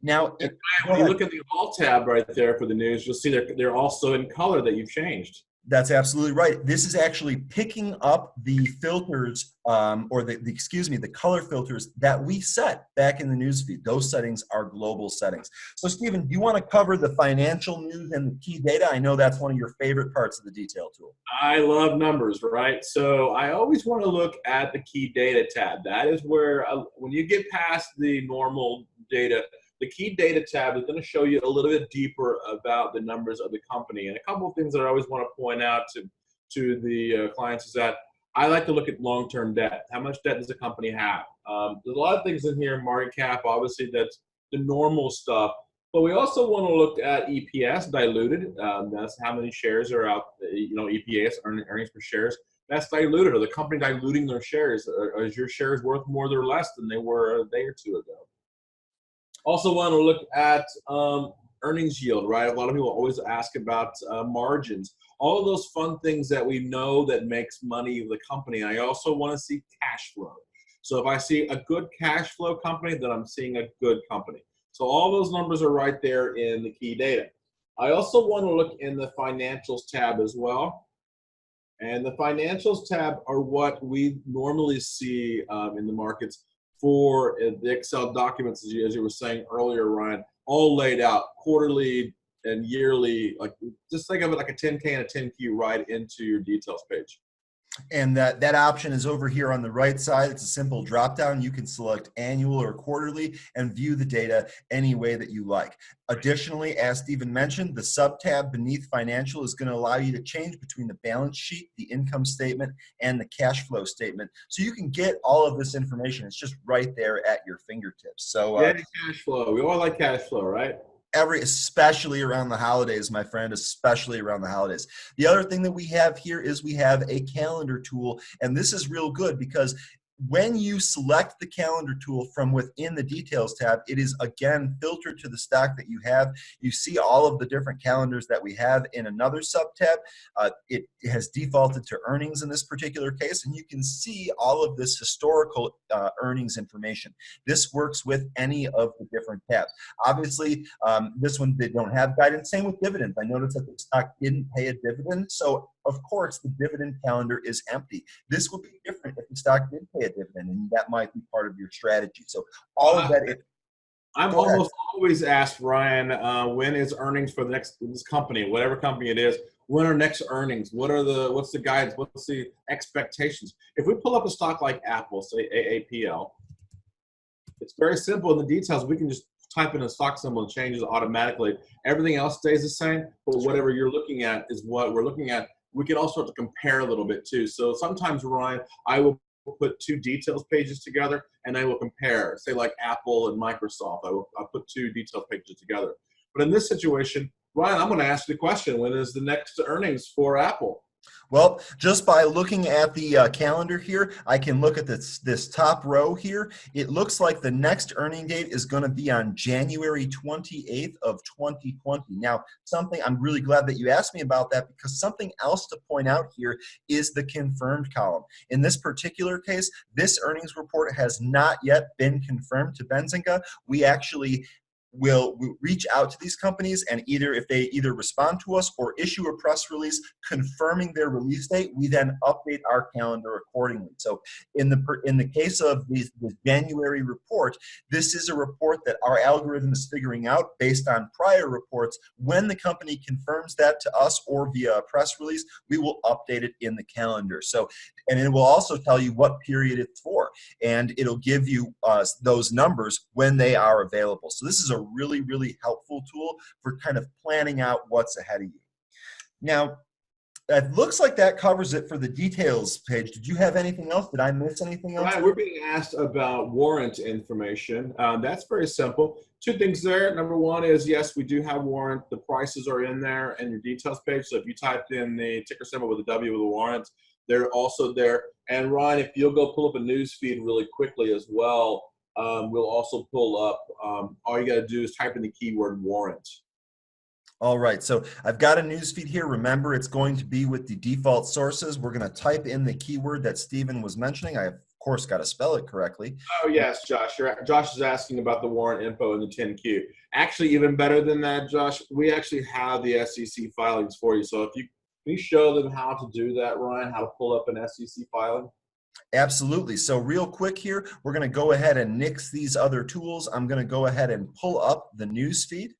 Now, when you look at the All tab right there for the news, you'll see they're also in color that you've changed. That's absolutely right. This is actually picking up the filters, or the color filters that we set back in the newsfeed. Those settings are global settings. So, Stephen, do you want to cover the financial news and the key data? I know that's one of your favorite parts of the detail tool. I love numbers, right? So I always want to look at the key data tab. That is where, when you get past the normal data, the key data tab is going to show you a little bit deeper about the numbers of the company. And a couple of things that I always want to point out to the clients is that I like to look at long-term debt. How much debt does the company have? There's a lot of things in here, market cap, obviously that's the normal stuff. But we also want to look at EPS diluted. That's how many shares are out, EPS, earnings per shares. That's diluted. Are the company diluting their shares? Or is your shares worth more or less than they were a day or two ago? Also want to look at earnings yield, right? A lot of people always ask about margins. All of those fun things that we know that makes money of the company. I also want to see cash flow. So if I see a good cash flow company, then I'm seeing a good company. So all those numbers are right there in the key data. I also want to look in the financials tab as well. And the financials tab are what we normally see in the markets for the Excel documents, as you were saying earlier, Ryan, all laid out quarterly and yearly. Like, just think of it like a 10K and a 10Q right into your details page. And that option is over here on the right side. It's a simple drop down. You can select annual or quarterly and view the data any way that you like. Additionally, as Stephen mentioned, the sub tab beneath financial is going to allow you to change between the balance sheet, the income statement, and the cash flow statement. So you can get all of this information. It's just right there at your fingertips. So yeah, cash flow. We all like cash flow, right? Especially around the holidays, my friend, especially around the holidays. The other thing that we have here is we have a calendar tool, and this is real good because when you select the calendar tool from within the details tab, it is again filtered to the stock that you have. You see all of the different calendars that we have in another sub tab. It has defaulted to earnings in this particular case, and you can see all of this historical earnings information. This works with any of the different tabs. Obviously, this one, they don't have guidance. Same with dividends. I noticed that the stock didn't pay a dividend, so of course, the dividend calendar is empty. This would be different if the stock did pay a dividend, and that might be part of your strategy. So all of that. I'm almost always asked, Ryan, when is earnings for this company, whatever company it is? When are next earnings? What's the guidance? What's the expectations? If we pull up a stock like Apple, say AAPL, it's very simple in the details. We can just type in a stock symbol and change it automatically. Everything else stays the same, but whatever you're looking at is what we're looking at. We can also have to compare a little bit too. So sometimes, Ryan, I will put two details pages together and I will compare, say like Apple and Microsoft. I'll put two details pages together. But in this situation, Ryan, I'm going to ask you the question: when is the next earnings for Apple? Well, just by looking at the calendar here, I can look at this top row here. It looks like the next earning date is going to be on January 28th of 2020. Now, I'm really glad that you asked me about that, because something else to point out here is the confirmed column. In this particular case, this earnings report has not yet been confirmed to Benzinga. We actually will reach out to these companies, and if they either respond to us or issue a press release confirming their release date, we then update our calendar accordingly. So in the case of the January report, this is a report that our algorithm is figuring out based on prior reports. When the company confirms that to us or via a press release, we will update it in the calendar. So, and it will also tell you what period it's for, and it'll give you those numbers when they are available. So this is a really, really helpful tool for kind of planning out what's ahead of you. Now, it looks like that covers it for the details page. Did you have anything else? Did I miss anything else? Right, we're being asked about warrant information. That's very simple. Two things there. Number one is, yes, we do have warrant. The prices are in there and your details page. So if you typed in the ticker symbol with a W with a warrant, they're also there. And Ryan, if you'll go pull up a news feed really quickly as well, we'll also pull up, all you got to do is type in the keyword warrant. All right, so I've got a news feed here. Remember, it's going to be with the default sources. We're going to type in the keyword that Stephen was mentioning. I, of course, got to spell it correctly. Oh, yes, Josh. Josh is asking about the warrant info in the 10Q. Actually, even better than that, Josh, we actually have the SEC filings for you. So if you Can you show them how to do that, Ryan? How to pull up an SEC filing? Absolutely. So real quick here, we're going to go ahead and nix these other tools. I'm going to go ahead and pull up the news feed.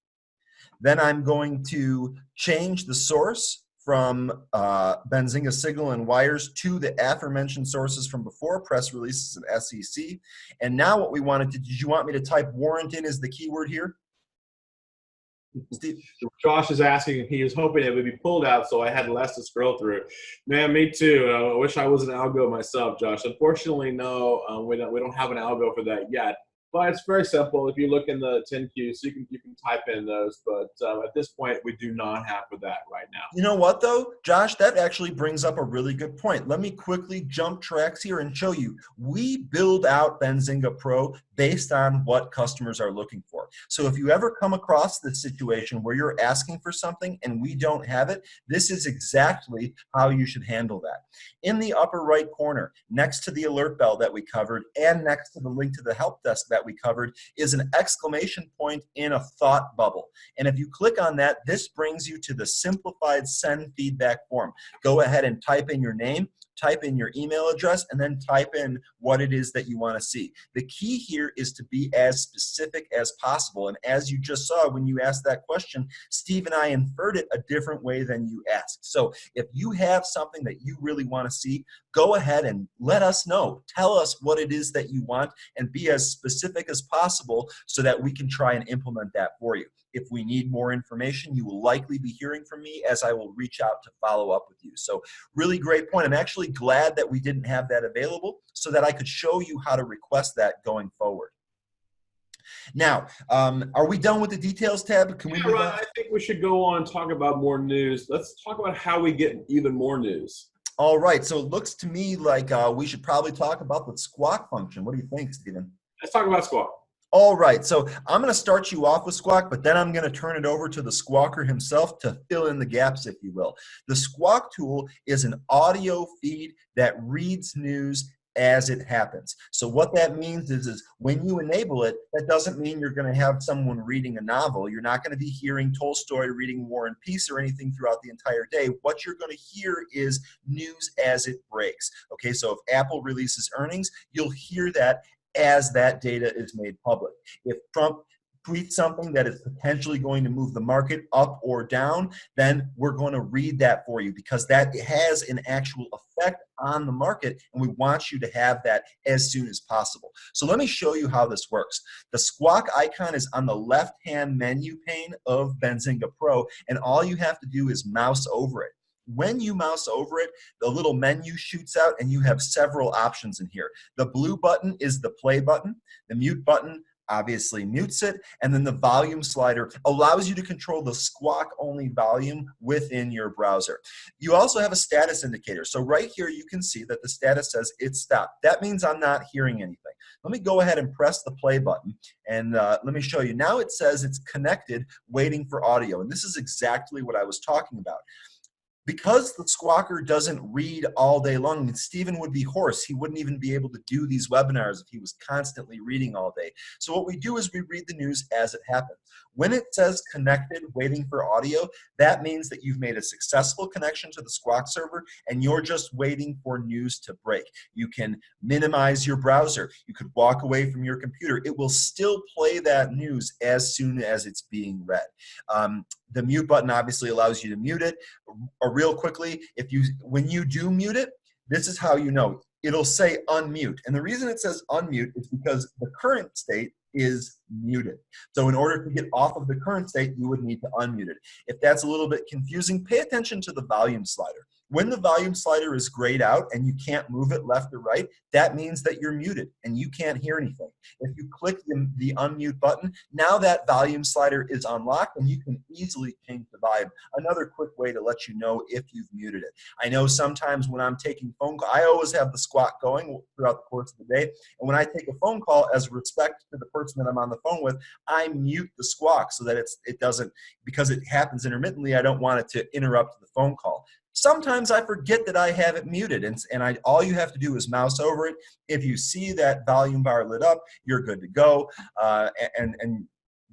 Then I'm going to change the source from Benzinga Signal and Wires to the aforementioned sources from before, press releases and SEC. And now what we wanted to, did you want me to type warrant in as the keyword here? Steve? Josh is asking, he was hoping it would be pulled out, so I had less to scroll through. Man, me too. I wish I was an algo myself, Josh. Unfortunately, no, we don't have an algo for that yet. But it's very simple. If you look in the 10Q, so you can type in those. But at this point, we do not have for that right now. You know what, though, Josh? That actually brings up a really good point. Let me quickly jump tracks here and show you. We build out Benzinga Pro based on what customers are looking for. So if you ever come across this situation where you're asking for something and we don't have it, this is exactly how you should handle that. In the upper right corner, next to the alert bell that we covered and next to the link to the help desk that we covered, is an exclamation point in a thought bubble. And if you click on that, this brings you to the simplified send feedback form. Go ahead and type in your name, type in your email address, and then type in what it is that you want to see. The key here is to be as specific as possible. And as you just saw when you asked that question, Steve and I inferred it a different way than you asked. So if you have something that you really want to see, go ahead and let us know. Tell us what it is that you want and be as specific as possible so that we can try and implement that for you. If we need more information, you will likely be hearing from me as I will reach out to follow up with you. So really great point. I'm actually glad that we didn't have that available so that I could show you how to request that going forward. Now, are we done with the details tab? Can we move on? I think we should go on and talk about more news. Let's talk about how we get even more news. All right. So it looks to me like we should probably talk about the squawk function. What do you think, Stephen? Let's talk about squawk. All right, so I'm going to start you off with Squawk, but then I'm going to turn it over to the squawker himself to fill in the gaps, if you will. The Squawk tool is an audio feed that reads news as it happens. So what that means is when you enable it, that doesn't mean you're going to have someone reading a novel. You're not going to be hearing Tolstoy reading War and Peace or anything throughout the entire day. What you're going to hear is news as it breaks. Okay, so if Apple releases earnings, you'll hear that as that data is made public. If Trump tweets something that is potentially going to move the market up or down, then we're going to read that for you because that has an actual effect on the market, and we want you to have that as soon as possible. So let me show you how this works. The squawk icon is on the left-hand menu pane of Benzinga Pro, and all you have to do is mouse over it. When you mouse over it, the little menu shoots out and you have several options in here. The blue button is the play button. The mute button obviously mutes it. And then the volume slider allows you to control the squawk only volume within your browser. You also have a status indicator. So right here you can see that the status says it's stopped. That means I'm not hearing anything. Let me go ahead and press the play button and let me show you. Now it says it's connected, waiting for audio. And this is exactly what I was talking about. Because the squawker doesn't read all day long, Stephen would be hoarse. He wouldn't even be able to do these webinars if he was constantly reading all day. So what we do is we read the news as it happens. When it says connected, waiting for audio, that means that you've made a successful connection to the squawk server and you're just waiting for news to break. You can minimize your browser. You could walk away from your computer. It will still play that news as soon as it's being read. The mute button obviously allows you to mute it. Or real quickly, when you do mute it, this is how you know. It'll say unmute. And the reason it says unmute is because the current state is muted. So in order to get off of the current state, you would need to unmute it. If that's a little bit confusing, pay attention to the volume slider. When the volume slider is grayed out and you can't move it left or right, that means that you're muted and you can't hear anything. If you click the unmute button, now that volume slider is unlocked and you can easily change the volume. Another quick way to let you know if you've muted it. I know sometimes when I'm taking phone calls, I always have the squawk going throughout the course of the day. And when I take a phone call, as respect to the person that I'm on the phone with, I mute the squawk so that it doesn't, because it happens intermittently, I don't want it to interrupt the phone call. Sometimes I forget that I have it muted, and all you have to do is mouse over it. If you see that volume bar lit up, you're good to go, and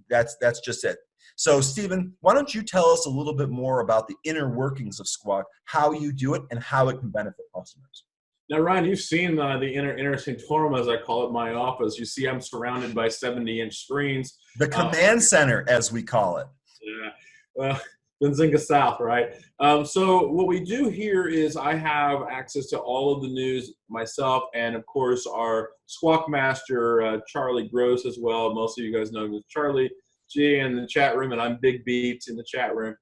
that's just it. So, Stephen, why don't you tell us a little bit more about the inner workings of Squawk, how you do it, and how it can benefit customers? Now, Ryan, you've seen the inner sanctorum, as I call it, in my office. You see, I'm surrounded by 70-inch screens. The command center, as we call it. Yeah, well, Benzinga South, right? So what we do here is I have access to all of the news myself, and of course our Squawk Master, Charlie Gross, as well. Most of you guys know him as Charlie G in the chat room, and I'm Big Beats in the chat room.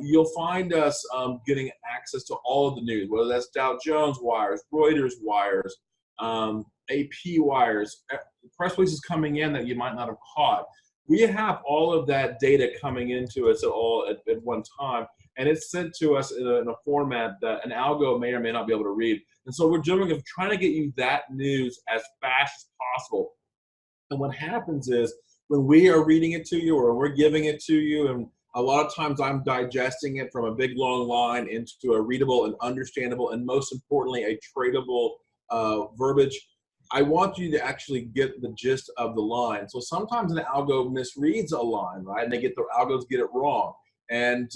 You'll find us getting access to all of the news, whether that's Dow Jones wires, Reuters wires, AP wires, press releases coming in that you might not have caught. We have all of that data coming into us at one time, and it's sent to us in a format that an algo may or may not be able to read. And so we're doing is trying to get you that news as fast as possible. And what happens is when we are reading it to you or we're giving it to you, and a lot of times I'm digesting it from a big long line into a readable and understandable, and most importantly, a tradable verbiage. I want you to actually get the gist of the line. So sometimes an algo misreads a line, right? And the algos get it wrong. And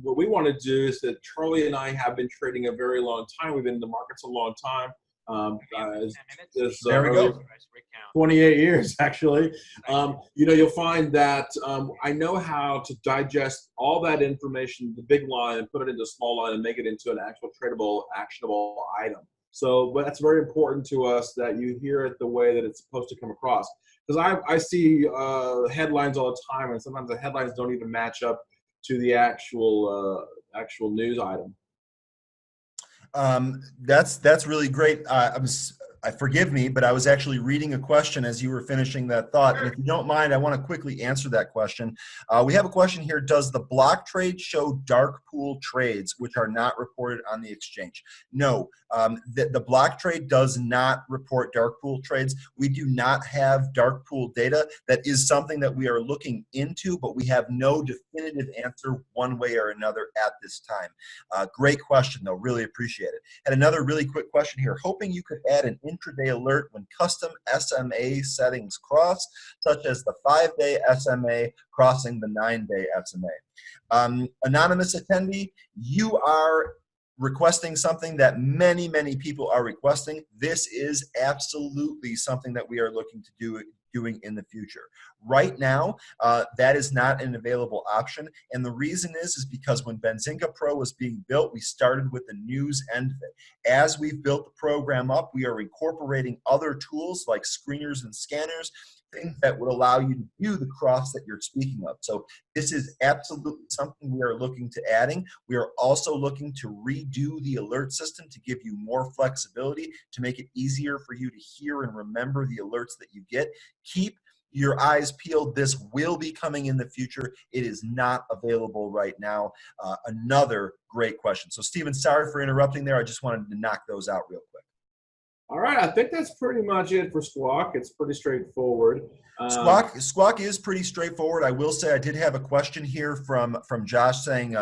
what we want to do is that Charlie and I have been trading a very long time. We've been in the markets a long time. There we go. 28 years, actually. You'll find that I know how to digest all that information, the big line, and put it into a small line and make it into an actual tradable, actionable item. So, but that's very important to us that you hear it the way that it's supposed to come across. Because I see headlines all the time, and sometimes the headlines don't even match up to the actual news item. That's really great. I forgive me, but I was actually reading a question as you were finishing that thought. And if you don't mind, I want to quickly answer that question. We have a question here. Does the block trade show dark pool trades which are not reported on the exchange? No, the block trade does not report dark pool trades. We do not have dark pool data. That is something that we are looking into, but we have no definitive answer one way or another at this time. Great question, though. Really appreciate it. And another really quick question here. Hoping you could add an intraday alert when custom SMA settings cross, such as the 5-day SMA crossing the 9-day SMA. Anonymous attendee, you are requesting something that many, many people are requesting. This is absolutely something that we are looking to doing in the future. Right now, that is not an available option, and the reason is because when Benzinga Pro was being built, we started with the news end of it. As we've built the program up, we are incorporating other tools like screeners and scanners, things that would allow you to do the cross that you're speaking of. So this is absolutely something we are looking to adding. We are also looking to redo the alert system to give you more flexibility, to make it easier for you to hear and remember the alerts that you get. Keep your eyes peeled. This will be coming in the future. It is not available right now. Another great question. So Stephen, sorry for interrupting there. I just wanted to knock those out real quick. All right, I think that's pretty much it for Squawk. It's pretty straightforward. Squawk is pretty straightforward. I will say I did have a question here from Josh saying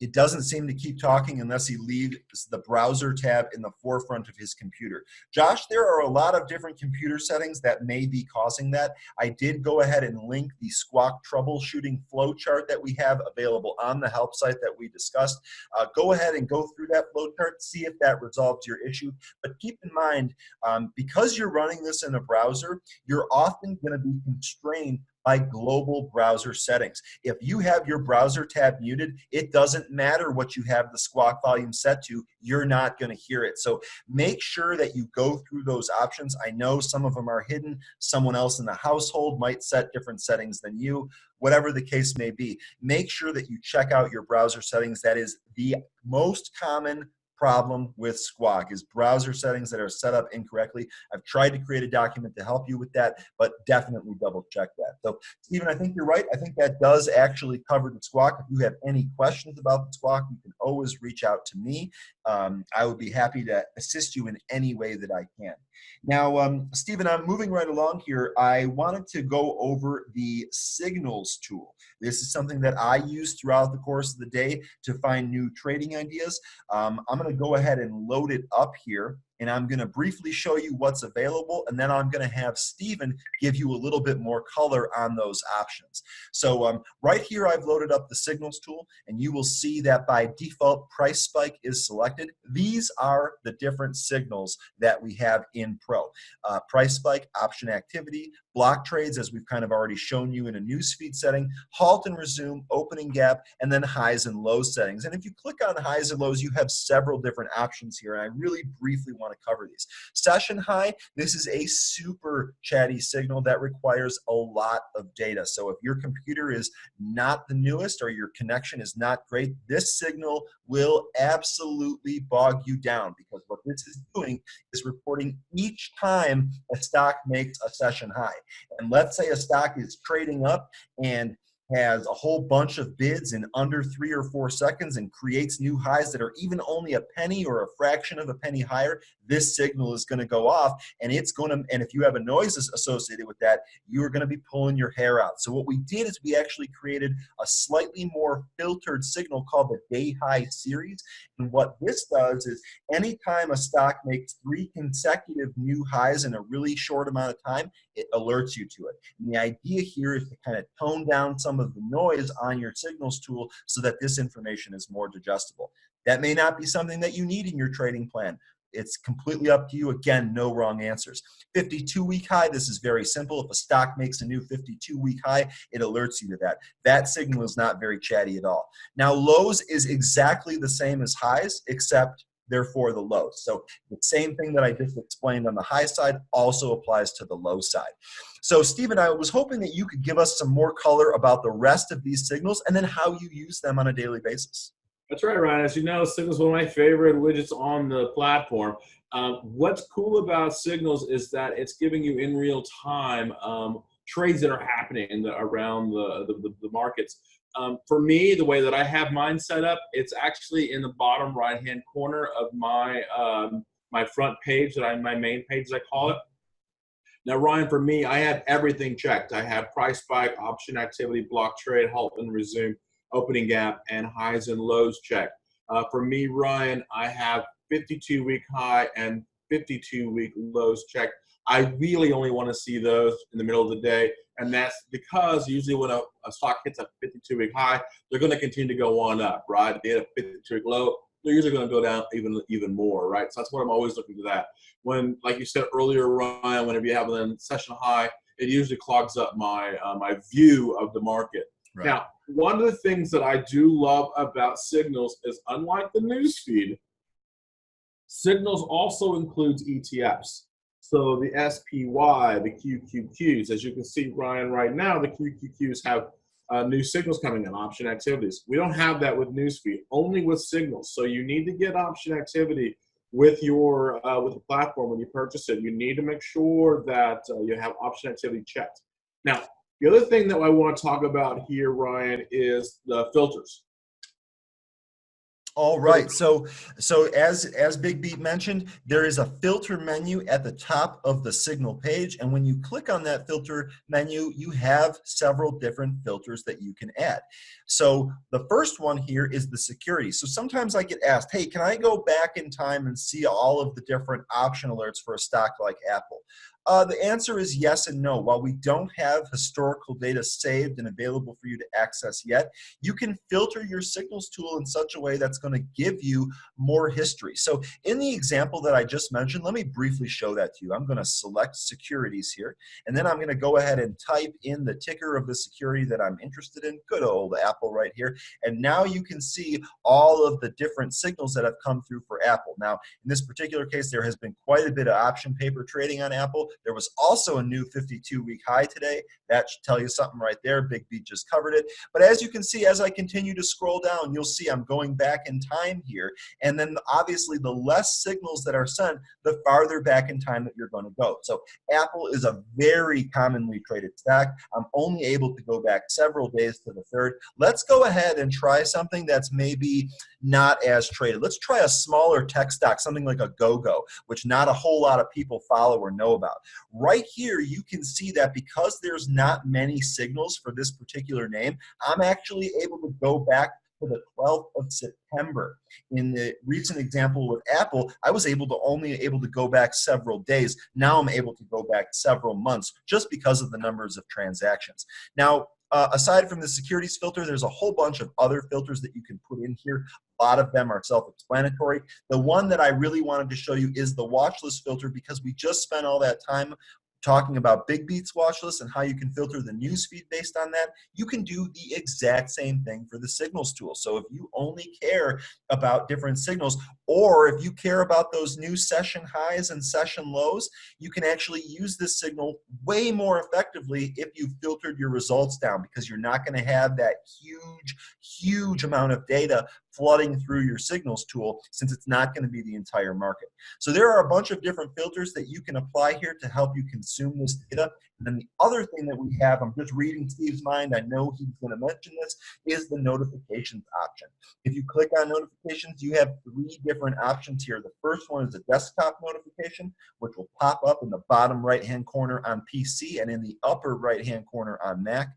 it doesn't seem to keep talking unless he leaves the browser tab in the forefront of his computer. Josh, there are a lot of different computer settings that may be causing that. I did go ahead and link the Squawk troubleshooting flow chart that we have available on the help site that we discussed. Go ahead and go through that flow chart, see if that resolves your issue. But keep in mind, because you're running this in a browser, you're often going to be constrained by global browser settings. If you have your browser tab muted, it doesn't matter what you have the Squawk volume set to, you're not going to hear it. So make sure that you go through those options. I know some of them are hidden. Someone else in the household might set different settings than you. Whatever the case may be, make sure that you check out your browser settings. That is the most common problem with Squawk, is browser settings that are set up incorrectly. I've tried to create a document to help you with that, but definitely double check that. So Stephen, I think you're right. I think that does actually cover the Squawk. If you have any questions about the Squawk, you can always reach out to me. I would be happy to assist you in any way that I can. Now, Stephen, I'm moving right along here. I wanted to go over the signals tool. This is something that I use throughout the course of the day to find new trading ideas. I'm going to go ahead and load it up here. and I'm going to briefly show you what's available, and then I'm going to have Stephen give you a little bit more color on those options. So right here, I've loaded up the signals tool, and you will see that by default, price spike is selected. These are the different signals that we have in Pro. Price spike, option activity, block trades, as we've kind of already shown you in a newsfeed setting, halt and resume, opening gap, and then highs and lows settings. And if you click on highs and lows, you have several different options here, and I really briefly want to cover these. Session high, this is a super chatty signal that requires a lot of data. So if your computer is not the newest or your connection is not great, this signal will absolutely bog you down, because what this is doing is reporting each time a stock makes a session high. And let's say a stock is trading up and has a whole bunch of bids in under 3 or 4 seconds and creates new highs that are even only a penny or a fraction of a penny higher, this signal is going to go off, and it's going to, and if you have a noise associated with that, you're going to be pulling your hair out. So what we did is we actually created a slightly more filtered signal called the day high series. And what this does is anytime a stock makes 3 consecutive new highs in a really short amount of time, it alerts you to it. And the idea here is to kind of tone down some of the noise on your signals tool so that this information is more digestible. That may not be something that you need in your trading plan. It's completely up to you. Again, no wrong answers. 52-week high, this is very simple. If a stock makes a new 52-week high, it alerts you to that. That signal is not very chatty at all. Now, lows is exactly the same as highs, except therefore the lows. So the same thing that I just explained on the high side also applies to the low side. So Stephen, I was hoping that you could give us some more color about the rest of these signals and then how you use them on a daily basis. That's right, Ryan. As you know, Signals is one of my favorite widgets on the platform. What's cool about Signals is that it's giving you in real time trades that are happening around the markets. For me, the way that I have mine set up, it's actually in the bottom right-hand corner of my my front page, my main page, as I call it. Now, Ryan, for me, I have everything checked. I have price spike, option activity, block trade, halt and resume, opening gap, and highs and lows checked. For me, Ryan, I have 52-week high and 52-week lows checked. I really only want to see those in the middle of the day, and that's because usually when a stock hits a 52-week high, they're going to continue to go on up, right? If they hit a 52-week low, they're usually going to go down even more, right? So that's what I'm always looking for that. When, like you said earlier, Ryan, whenever you have a session high, it usually clogs up my my view of the market. Right. Now, one of the things that I do love about Signals is, unlike the newsfeed, Signals also includes ETFs. So the SPY, the QQQs, as you can see, Ryan, right now, the QQQs have new signals coming in, option activities. We don't have that with newsfeed, only with Signals. So you need to get option activity with your with the platform when you purchase it. You need to make sure that you have option activity checked. Now, the other thing that I want to talk about here, Ryan, is the filters. All right. So as Big Beat mentioned, there is a filter menu at the top of the signal page. And when you click on that filter menu, you have several different filters that you can add. So the first one here is the security. So sometimes I get asked, hey, can I go back in time and see all of the different option alerts for a stock like Apple? The answer is yes and no. While we don't have historical data saved and available for you to access yet, you can filter your signals tool in such a way that's going to give you more history. So in the example that I just mentioned, let me briefly show that to you. I'm going to select securities here, and then I'm going to go ahead and type in the ticker of the security that I'm interested in. Good old Apple right here. And now you can see all of the different signals that have come through for Apple. Now, in this particular case, there has been quite a bit of option paper trading on Apple. There was also a new 52-week high today. That should tell you something right there. Big B just covered it. But as you can see, as I continue to scroll down, you'll see I'm going back in time here. And then obviously the less signals that are sent, the farther back in time that you're going to go. So Apple is a very commonly traded stock. I'm only able to go back several days to the third. Let's go ahead and try something that's maybe not as traded. Let's try a smaller tech stock, something like a GoGo, which not a whole lot of people follow or know about. Right here, you can see that because there's not many signals for this particular name, I'm actually able to go back to the 12th of September. In the recent example with Apple, I was only able to go back several days. Now I'm able to go back several months just because of the numbers of transactions. Now, aside from the securities filter, there's a whole bunch of other filters that you can put in here. A lot of them are self-explanatory. The one that I really wanted to show you is the watch list filter, because we just spent all that time talking about Big Beats watch list and how you can filter the newsfeed based on that. You can do the exact same thing for the signals tool. So if you only care about different signals, or if you care about those new session highs and session lows, you can actually use this signal way more effectively if you filtered your results down, because you're not going to have that huge amount of data flooding through your signals tool, since it's not going to be the entire market. So there are a bunch of different filters that you can apply here to help you consume this data. And then the other thing that we have, I'm just reading Steve's mind, I know he's going to mention this, is the notifications option. If you click on notifications, you have 3 different options here. The first one is a desktop notification, which will pop up in the bottom right-hand corner on PC and in the upper right-hand corner on Mac.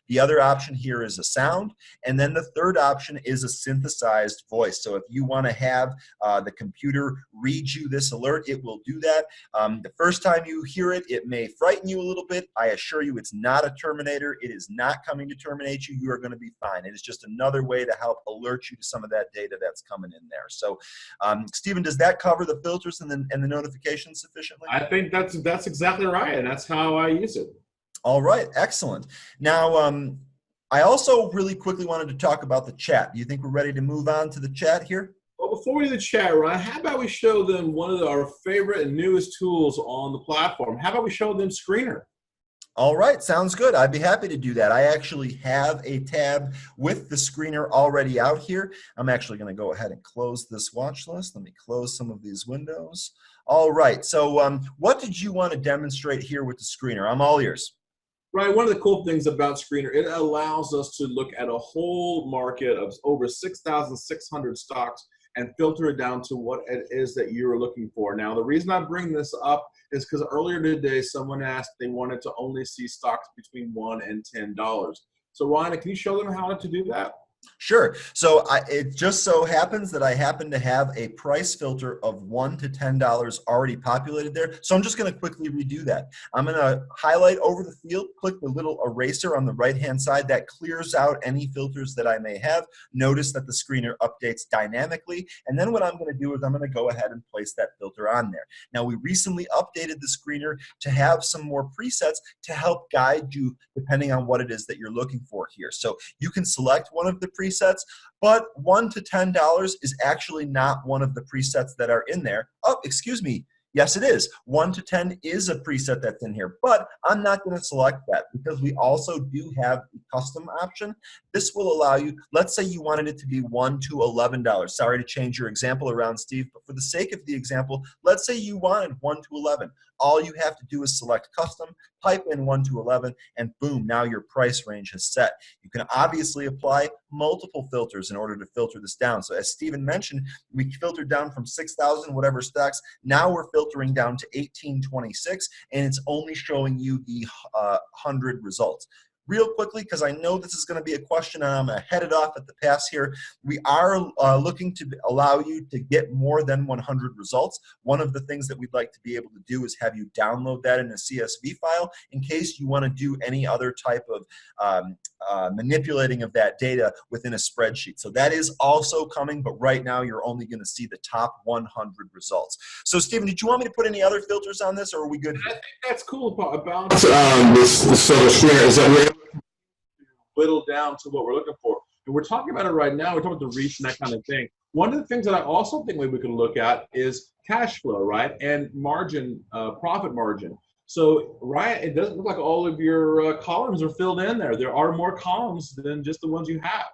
The other option here is a sound. And then the third option is a synthesized voice. So if you want to have the computer read you this alert, it will do that. The first time you hear it, it may frighten you a little bit. I assure you it's not a terminator. It is not coming to terminate you. You are going to be fine. It is just another way to help alert you to some of that data that's coming in there. So, Stephen, does that cover the filters and the notifications sufficiently? I think that's exactly right, and that's how I use it. All right, excellent. Now, I also really quickly wanted to talk about the chat. Do you think we're ready to move on to the chat here? Well, before we do the chat, Ryan, how about we show them one of our favorite and newest tools on the platform? How about we show them Screener? All right, sounds good. I'd be happy to do that. I actually have a tab with the screener already out here. I'm actually going to go ahead and close this watch list. Let me close some of these windows. All right, so what did you want to demonstrate here with the screener? I'm all ears. Right, one of the cool things about Screener, it allows us to look at a whole market of over 6,600 stocks and filter it down to what it is that you're looking for. Now, the reason I bring this up is because earlier today, someone asked they wanted to only see stocks between $1 and $10. So, Ryan, can you show them how to do that? Sure. So it just so happens that I happen to have a price filter of $1 to $10 already populated there. So I'm just going to quickly redo that. I'm going to highlight over the field, click the little eraser on the right-hand side. That clears out any filters that I may have. Notice that the screener updates dynamically. And then what I'm going to do is I'm going to go ahead and place that filter on there. Now, we recently updated the screener to have some more presets to help guide you depending on what it is that you're looking for here. So you can select one of the presets, but $1 to $10 is actually not one of the presets that are in there. Oh, excuse me. Yes, it is. 1 to 10 is a preset that's in here, but I'm not going to select that because we also do have the custom option. This will allow you, let's say you wanted it to be $1 to $11. Sorry to change your example around, Steve, but for the sake of the example, let's say you wanted 1 to 11. All you have to do is select custom, type in 1 to 11, and boom, now your price range is set. You can obviously apply multiple filters in order to filter this down. So as Stephen mentioned, we filtered down from 6,000 whatever stocks. Now we're filtering down to 1826, and it's only showing you the 100 results. Real quickly, because I know this is going to be a question and I'm going to head it off at the pass here. We are looking to allow you to get more than 100 results. One of the things that we'd like to be able to do is have you download that in a CSV file in case you want to do any other type of manipulating of that data within a spreadsheet. So that is also coming, but right now you're only going to see the top 100 results. So Stephen, did you want me to put any other filters on this, or are we good here? I think that's cool about this sort of Screener is that we're able to whittle down to what we're looking for. And we're talking about it right now. We're talking about the reach and that kind of thing. One of the things that I also think we can look at is cash flow, right? And margin, profit margin. So, Ryan, it doesn't look like all of your columns are filled in there. There are more columns than just the ones you have.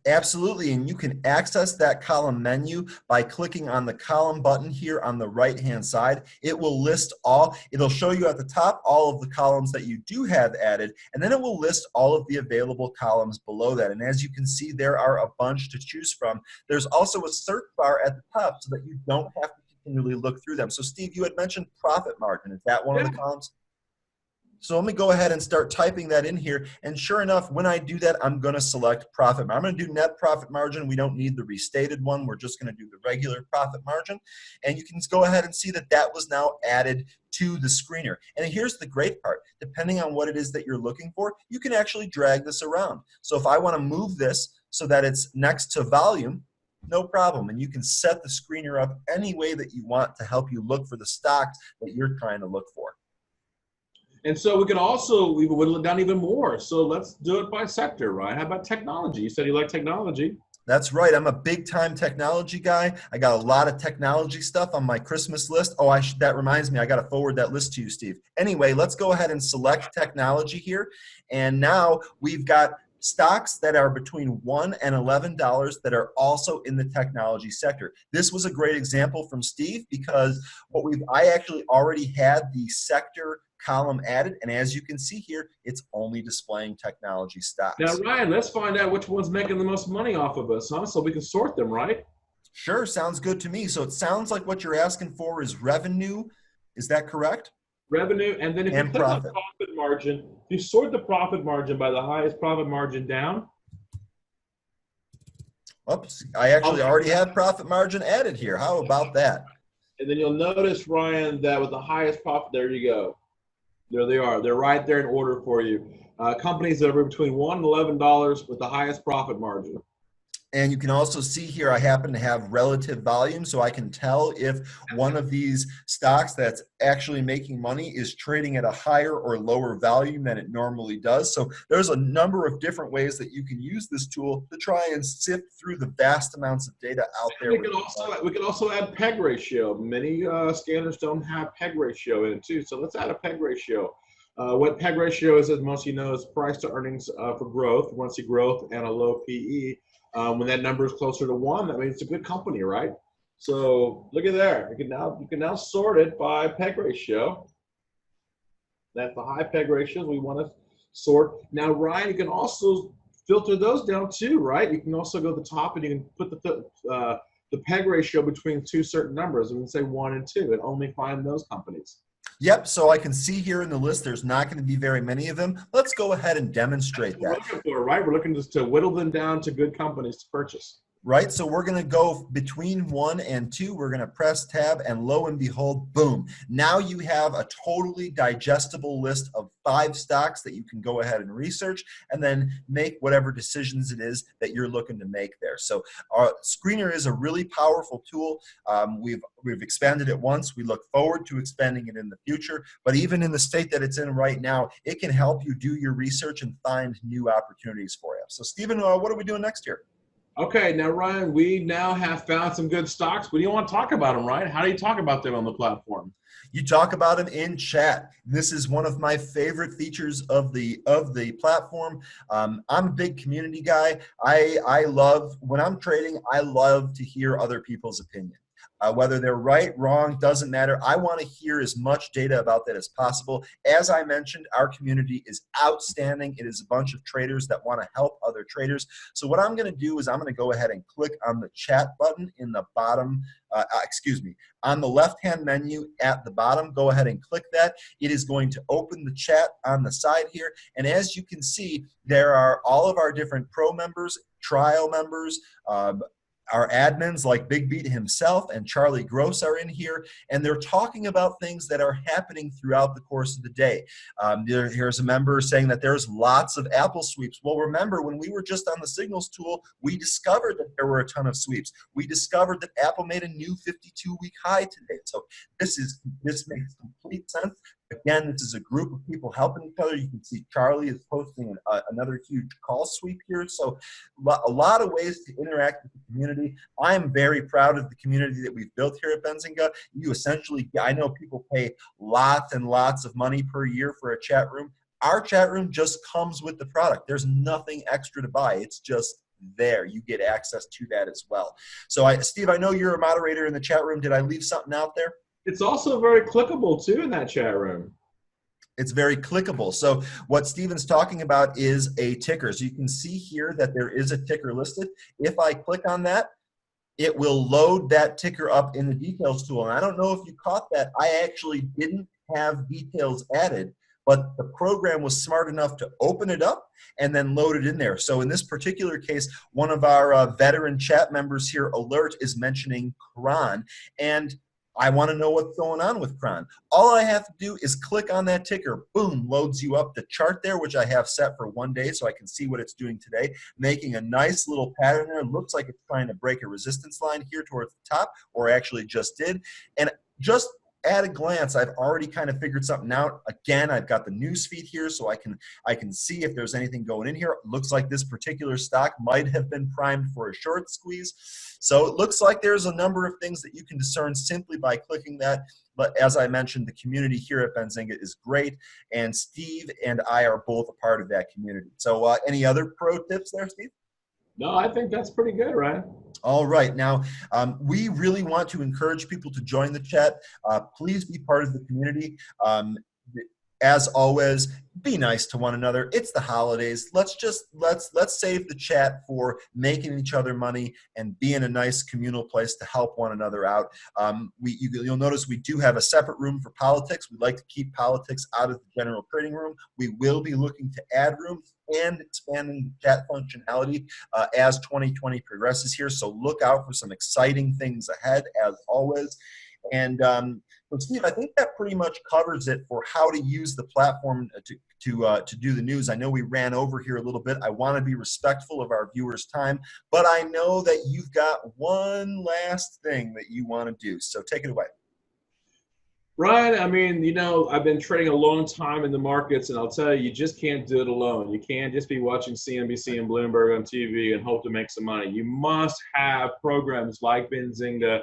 Absolutely, and you can access that column menu by clicking on the column button here on the right-hand side. It will list all, it'll show you at the top all of the columns that you do have added, and then it will list all of the available columns below that. And as you can see, there are a bunch to choose from. There's also a search bar at the top so that you don't have to continually look through them. So Steve, you had mentioned profit margin. Is that one of the columns? So let me go ahead and start typing that in here. And sure enough, when I do that, I'm going to select profit. I'm going to do net profit margin. We don't need the restated one. We're just going to do the regular profit margin. And you can go ahead and see that that was now added to the screener. And here's the great part. Depending on what it is that you're looking for, you can actually drag this around. So if I want to move this so that it's next to volume, no problem. And you can set the screener up any way that you want to help you look for the stocks that you're trying to look for. And so we can also whittle it down even more. So let's do it by sector, right? How about technology? You said you like technology. That's right. I'm a big-time technology guy. I got a lot of technology stuff on my Christmas list. Oh, that reminds me. I got to forward that list to you, Steve. Anyway, let's go ahead and select technology here. And now we've got stocks that are between $1 and $11 that are also in the technology sector. This was a great example from Steve because I actually already had the sector column added, and as you can see here, it's only displaying technology stocks. Now, Ryan, let's find out which one's making the most money off of us, huh? So we can sort them, right? Sure, sounds good to me. So it sounds like what you're asking for is revenue. Is that correct? Revenue, and then if you click on profit margin, you sort the profit margin by the highest profit margin down. Oops, I actually already have profit margin added here. How about that? And then you'll notice, Ryan, that with the highest profit, there you go. There they are. They're right there in order for you. Companies that are between $1 and $11 with the highest profit margin. And you can also see here I happen to have relative volume, so I can tell if one of these stocks that's actually making money is trading at a higher or lower volume than it normally does. So there's a number of different ways that you can use this tool to try and sift through the vast amounts of data out there. We can also add PEG ratio. Many scanners don't have PEG ratio in it too, so let's add a PEG ratio. What PEG ratio is, as most of you know, is price to earnings for growth. Once you growth and a low PE. When that number is closer to 1, that means it's a good company, right? So look at there. You can now sort it by PEG ratio. That's the high PEG ratios we want to sort. Now, Ryan, you can also filter those down too, right? You can also go to the top and you can put the PEG ratio between two certain numbers. We can say 1 and 2 and only find those companies. Yep, so I can see here in the list there's not going to be very many of them. Let's go ahead and demonstrate that. We're looking for, right? We're looking just to whittle them down to good companies to purchase. Right, so we're going to go between 1 and 2. We're going to press tab, and lo and behold, boom. Now you have a totally digestible list of 5 stocks that you can go ahead and research and then make whatever decisions it is that you're looking to make there. So our screener is a really powerful tool. We've expanded it once. We look forward to expanding it in the future. But even in the state that it's in right now, it can help you do your research and find new opportunities for you. So Stephen, what are we doing next year? Okay, now Ryan, we now have found some good stocks, but you want to talk about them, right? How do you talk about them on the platform? You talk about them in chat. This is one of my favorite features of the platform. I'm a big community guy. I love, when I'm trading, I love to hear other people's opinion. Whether they're right, wrong, doesn't matter. I want to hear as much data about that as possible. As I mentioned, our community is outstanding. It is a bunch of traders that want to help other traders. So what I'm going to do is I'm going to go ahead and click on the chat button in the bottom, on the left-hand menu at the bottom. Go ahead and click that. It is going to open the chat on the side here. And as you can see, there are all of our different pro members, trial members, our admins like Big Beat himself and Charlie Gross are in here, and they're talking about things that are happening throughout the course of the day. Here's a member saying that there's lots of Apple sweeps. Well, remember, when we were just on the signals tool, we discovered that there were a ton of sweeps. We discovered that Apple made a new 52-week high today. So this makes complete sense. Again, this is a group of people helping each other. You can see Charlie is posting another huge call sweep here. So a lot of ways to interact with the community. I am very proud of the community that we've built here at Benzinga. You essentially, I know people pay lots and lots of money per year for a chat room. Our chat room just comes with the product. There's nothing extra to buy. It's just there. You get access to that as well. So Steve, I know you're a moderator in the chat room. Did I leave something out there? It's also very clickable too in that chat room. It's very clickable. So what Steven's talking about is a ticker. So you can see here that there is a ticker listed. If I click on that, it will load that ticker up in the details tool. And I don't know if you caught that. I actually didn't have details added but the program was smart enough to open it up and then load it in there. So in this particular case, one of our veteran chat members here, Alert, is mentioning Quran, and I want to know what's going on with Cron. All I have to do is click on that ticker. Boom, loads you up the chart there, which I have set for 1 day so I can see what it's doing today, making a nice little pattern there. Looks like it's trying to break a resistance line here towards the top, or actually just did. And just at a glance, I've already kind of figured something out. Again, I've got the news feed here, so I can see if there's anything going in here. Looks like this particular stock might have been primed for a short squeeze. So it looks like there's a number of things that you can discern simply by clicking that. But as I mentioned, the community here at Benzinga is great, and Steve and I are both a part of that community. So any other pro tips there, Steve? No, I think that's pretty good, Ryan. All right. Now, we really want to encourage people to join the chat. Please be part of the community. As always, be nice to one another. It's the holidays. Let's save the chat for making each other money and being a nice communal place to help one another out. You'll notice we do have a separate room for politics. We'd like to keep politics out of the general trading room. We will be looking to add rooms and expanding chat functionality as 2020 progresses here. So look out for some exciting things ahead, as always. And so Steve, I think that pretty much covers it for how to use the platform to do the news. I know we ran over here a little bit. I want to be respectful of our viewers' time, but I know that you've got one last thing that you want to do. So take it away. Ryan, I mean, you know, I've been trading a long time in the markets, and I'll tell you, you just can't do it alone. You can't just be watching CNBC and Bloomberg on TV and hope to make some money. You must have programs like Benzinga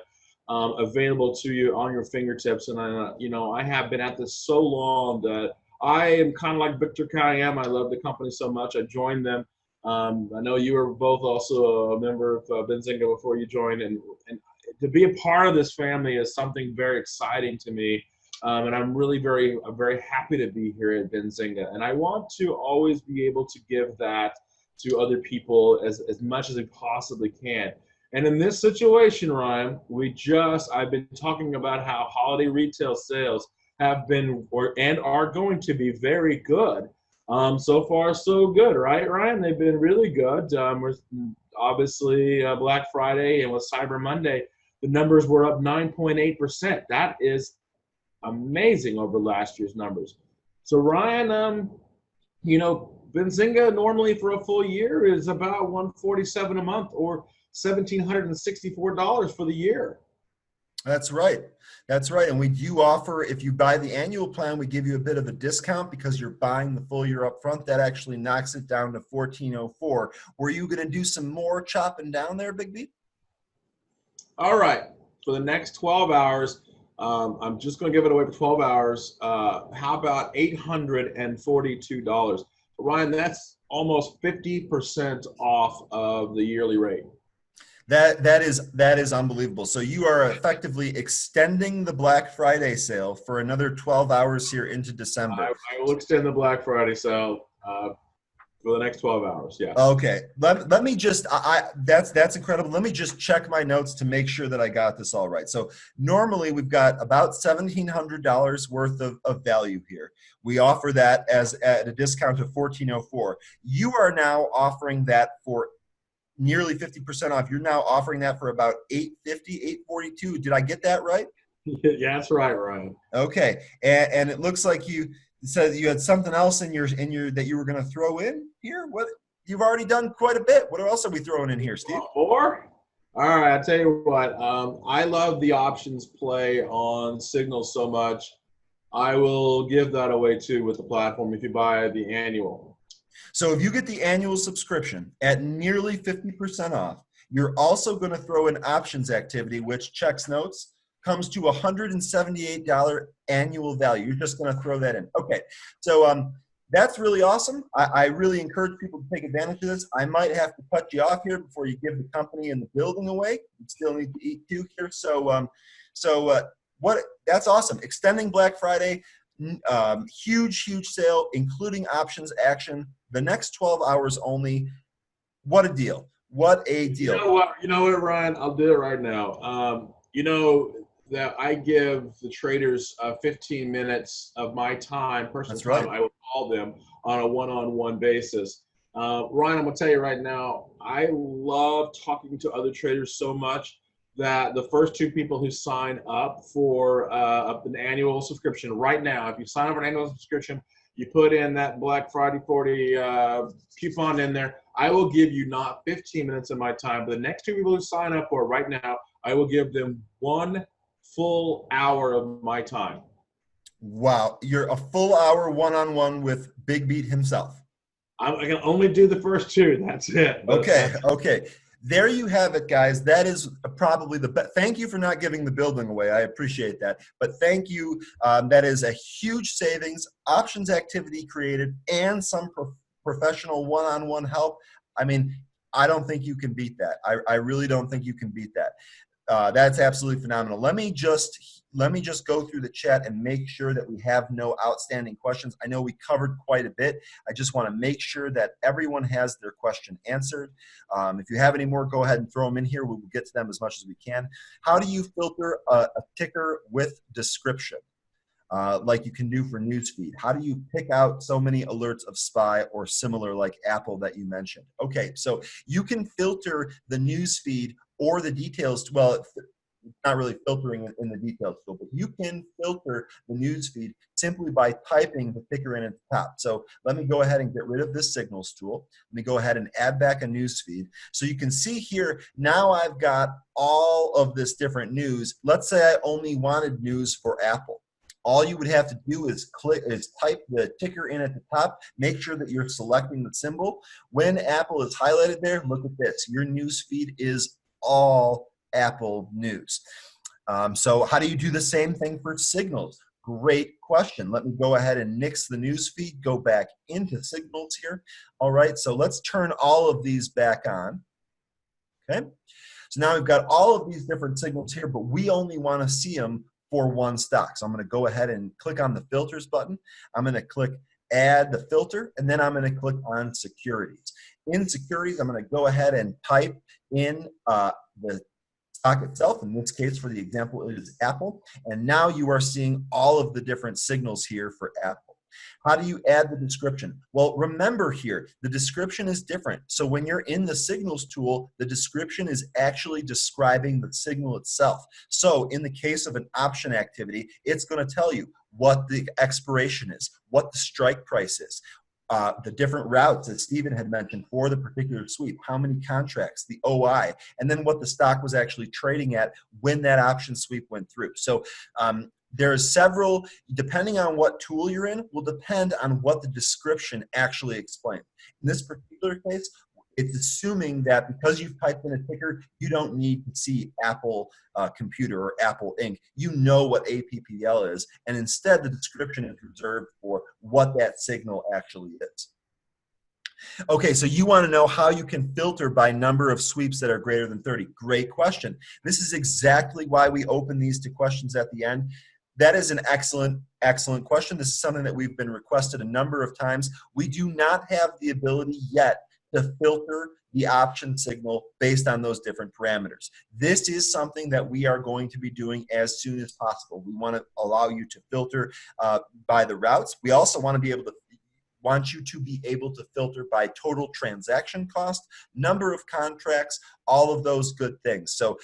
available to you on your fingertips. And I have been at this so long that I am kind of like Victor Kayyem. I love the company so much. I joined them. I know you were both also a member of Benzinga before you joined, and to be a part of this family is something very exciting to me. And I'm very happy to be here at Benzinga. And I want to always be able to give that to other people as much as we possibly can. And in this situation, Ryan, I've been talking about how holiday retail sales have been and are going to be very good. So far, so good, right, Ryan? They've been really good. With obviously Black Friday and with Cyber Monday, the numbers were up 9.8%. That is amazing over last year's numbers. So, Ryan, Benzinga normally for a full year is about $147 a month, or $1,764 for the year. That's right. That's right. And we do offer, if you buy the annual plan, we give you a bit of a discount because you're buying the full year up front. That actually knocks it down to $1,404. Were you going to do some more chopping down there, Big B? All right. For the next 12 hours, I'm just going to give it away for 12 hours. How about $842? Ryan, that's almost 50% off of the yearly rate. That is unbelievable. So you are effectively extending the Black Friday sale for another 12 hours here into December. I will extend the Black Friday sale for the next 12 hours. Yeah. Okay. Let me just that's incredible. Let me just check my notes to make sure that I got this all right. So normally we've got about $1,700 worth of value here. We offer that at a discount of $1,404. You are now offering that for nearly 50% off. You're now offering that for about $850, $842. Did I get that right? Yeah, that's right, Ryan. Okay, and it looks like you said you had something else in your that you were going to throw in here. What, you've already done quite a bit. What else are we throwing in here, Steve? More? All right, I'll tell you what. I love the options play on Signal so much. I will give that away too with the platform if you buy the annual. So if you get the annual subscription at nearly 50% off, you're also going to throw in options activity, which checks notes, comes to $178 annual value. You're just going to throw that in. Okay, so that's really awesome. I really encourage people to take advantage of this. I might have to cut you off here before you give the company and the building away. You still need to eat too here. That's awesome. Extending Black Friday, huge sale, including options action. The next 12 hours only. What a deal. What a deal. You know what, Ryan? I'll do it right now. that I give the traders 15 minutes of my time, personal That's time. right. I will call them on a one-on-one basis. Ryan, I'm gonna tell you right now, I love talking to other traders so much that the first two people who sign up for an annual subscription right now, if you sign up for an annual subscription, you put in that Black Friday 40 coupon in there, I will give you not 15 minutes of my time, but the next two people who sign up for it right now, I will give them 1 full hour of my time. Wow, you're a full hour one-on-one with Big Beat himself. I can only do the first two. That's it. But Okay, okay. There you have it, guys. That is probably the best. Thank you for not giving the building away. I appreciate that. But thank you. That is a huge savings, options activity created, and some professional one-on-one help. I mean, I don't think you can beat that. I really don't think you can beat that. That's absolutely phenomenal. Let me just go through the chat and make sure that we have no outstanding questions. I know we covered quite a bit. I just want to make sure that everyone has their question answered. If you have any more, go ahead and throw them in here. We will get to them as much as we can. How do you filter a ticker with description? Like you can do for newsfeed? How do you pick out so many alerts of SPY or similar like Apple that you mentioned? Okay, so you can filter the newsfeed or the details. Well, it's not really filtering it in the details tool, but you can filter the newsfeed simply by typing the ticker in at the top. So let me go ahead and get rid of this signals tool. Let me go ahead and add back a newsfeed. So you can see here, now I've got all of this different news. Let's say I only wanted news for Apple. All you would have to do is type the ticker in at the top, make sure that you're selecting the symbol. When Apple is highlighted there, look at this. Your news feed is all Apple news. So how do you do the same thing for signals? Great question. Let me go ahead and nix the news feed, go back into signals here. All right, so let's turn all of these back on. Okay, so now we've got all of these different signals here, but we only want to see them for one stock. So I'm going to go ahead and click on the filters button. I'm going to click add the filter, and then I'm going to click on securities. In securities, I'm going to go ahead and type in the stock itself. In this case, for the example, it is Apple. And now you are seeing all of the different signals here for Apple. How do you add the description? Well, remember here, the description is different. So when you're in the signals tool, the description is actually describing the signal itself. So in the case of an option activity, it's going to tell you what the expiration is, what the strike price is, the different routes that Stephen had mentioned for the particular sweep, how many contracts, the OI, and then what the stock was actually trading at when that option sweep went through. So there's several, depending on what tool you're in, will depend on what the description actually explains. In this particular case, it's assuming that because you've typed in a ticker, you don't need to see Apple Computer or Apple Inc. You know what APPL is, and instead the description is reserved for what that signal actually is. Okay, so you want to know how you can filter by number of sweeps that are greater than 30. Great question. This is exactly why we open these to questions at the end. That is an excellent, excellent question. This is something that we've been requested a number of times. We do not have the ability yet to filter the option signal based on those different parameters. This is something that we are going to be doing as soon as possible. We want to allow you to filter by the routes. We also want you to be able to filter by total transaction cost, number of contracts, all of those good things. So,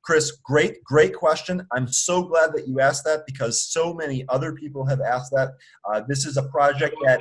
Chris, great question. I'm so glad that you asked that because so many other people have asked that. This is a project that,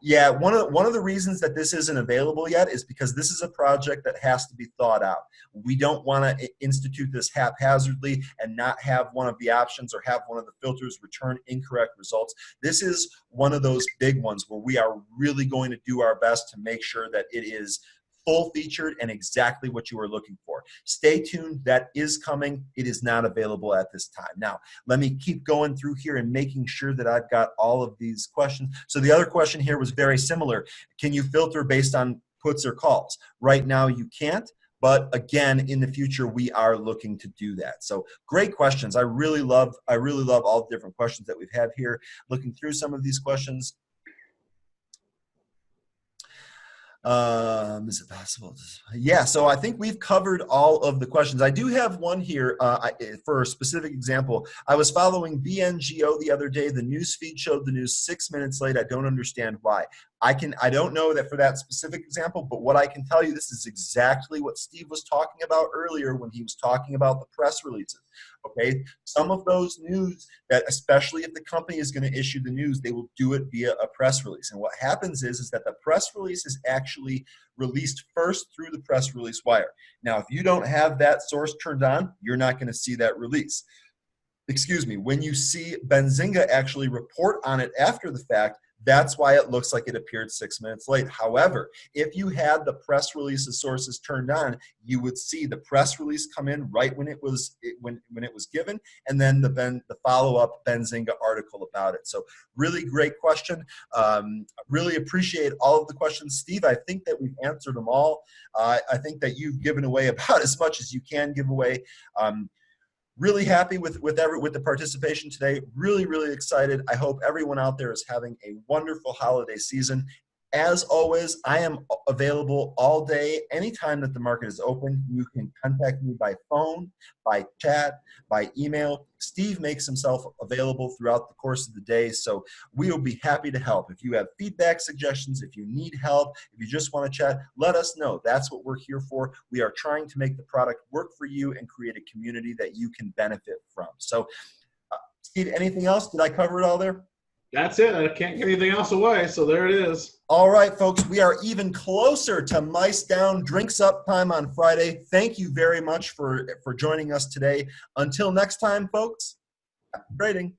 yeah, one of the reasons that this isn't available yet is because this is a project that has to be thought out. We don't want to institute this haphazardly and not have one of the options or have one of the filters return incorrect results. This is one of those big ones where we are really going to do our best to make sure that it is full featured and exactly what you are looking for. Stay tuned. That is coming. It is not available at this time. Now, let me keep going through here and making sure that I've got all of these questions. So the other question here was very similar. Can you filter based on puts or calls? Right now you can't. But again, in the future, we are looking to do that. So great questions. I really love all the different questions that we've had here. Looking through some of these questions. Is it possible? Yeah, so I think we've covered all of the questions. I do have one here for a specific example. I was following BNGO the other day. The news feed showed the news 6 minutes late. I don't understand why. I don't know that for that specific example, but what I can tell you, this is exactly what Steve was talking about earlier when he was talking about the press releases. Okay, some of those news that, especially if the company is going to issue the news, they will do it via a press release. And what happens is that the press release is actually released first through the press release wire. Now, if you don't have that source turned on, you're not going to see that release. Excuse me, when you see Benzinga actually report on it after the fact, that's why it looks like it appeared 6 minutes late. However, if you had the press release's sources turned on, you would see the press release come in right when it was when it was given, and then the follow-up Benzinga article about it. So really great question. Really appreciate all of the questions, Steve. I think that we've answered them all. I think that you've given away about as much as you can give away. Really happy with the participation today. Really excited. I hope everyone out there is having a wonderful holiday season. As always, I am available all day, anytime that the market is open. You can contact me by phone, by chat, by email. Steve makes himself available throughout the course of the day, so we will be happy to help. If you have feedback, suggestions, if you need help, if you just want to chat, let us know. That's what we're here for. We are trying to make the product work for you and create a community that you can benefit from. So, Steve, anything else? Did I cover it all there? That's it. I can't give anything else away, so there it is. All right, folks, we are even closer to Mice Down, Drinks Up time on Friday. Thank you very much for joining us today. Until next time, folks, happy trading.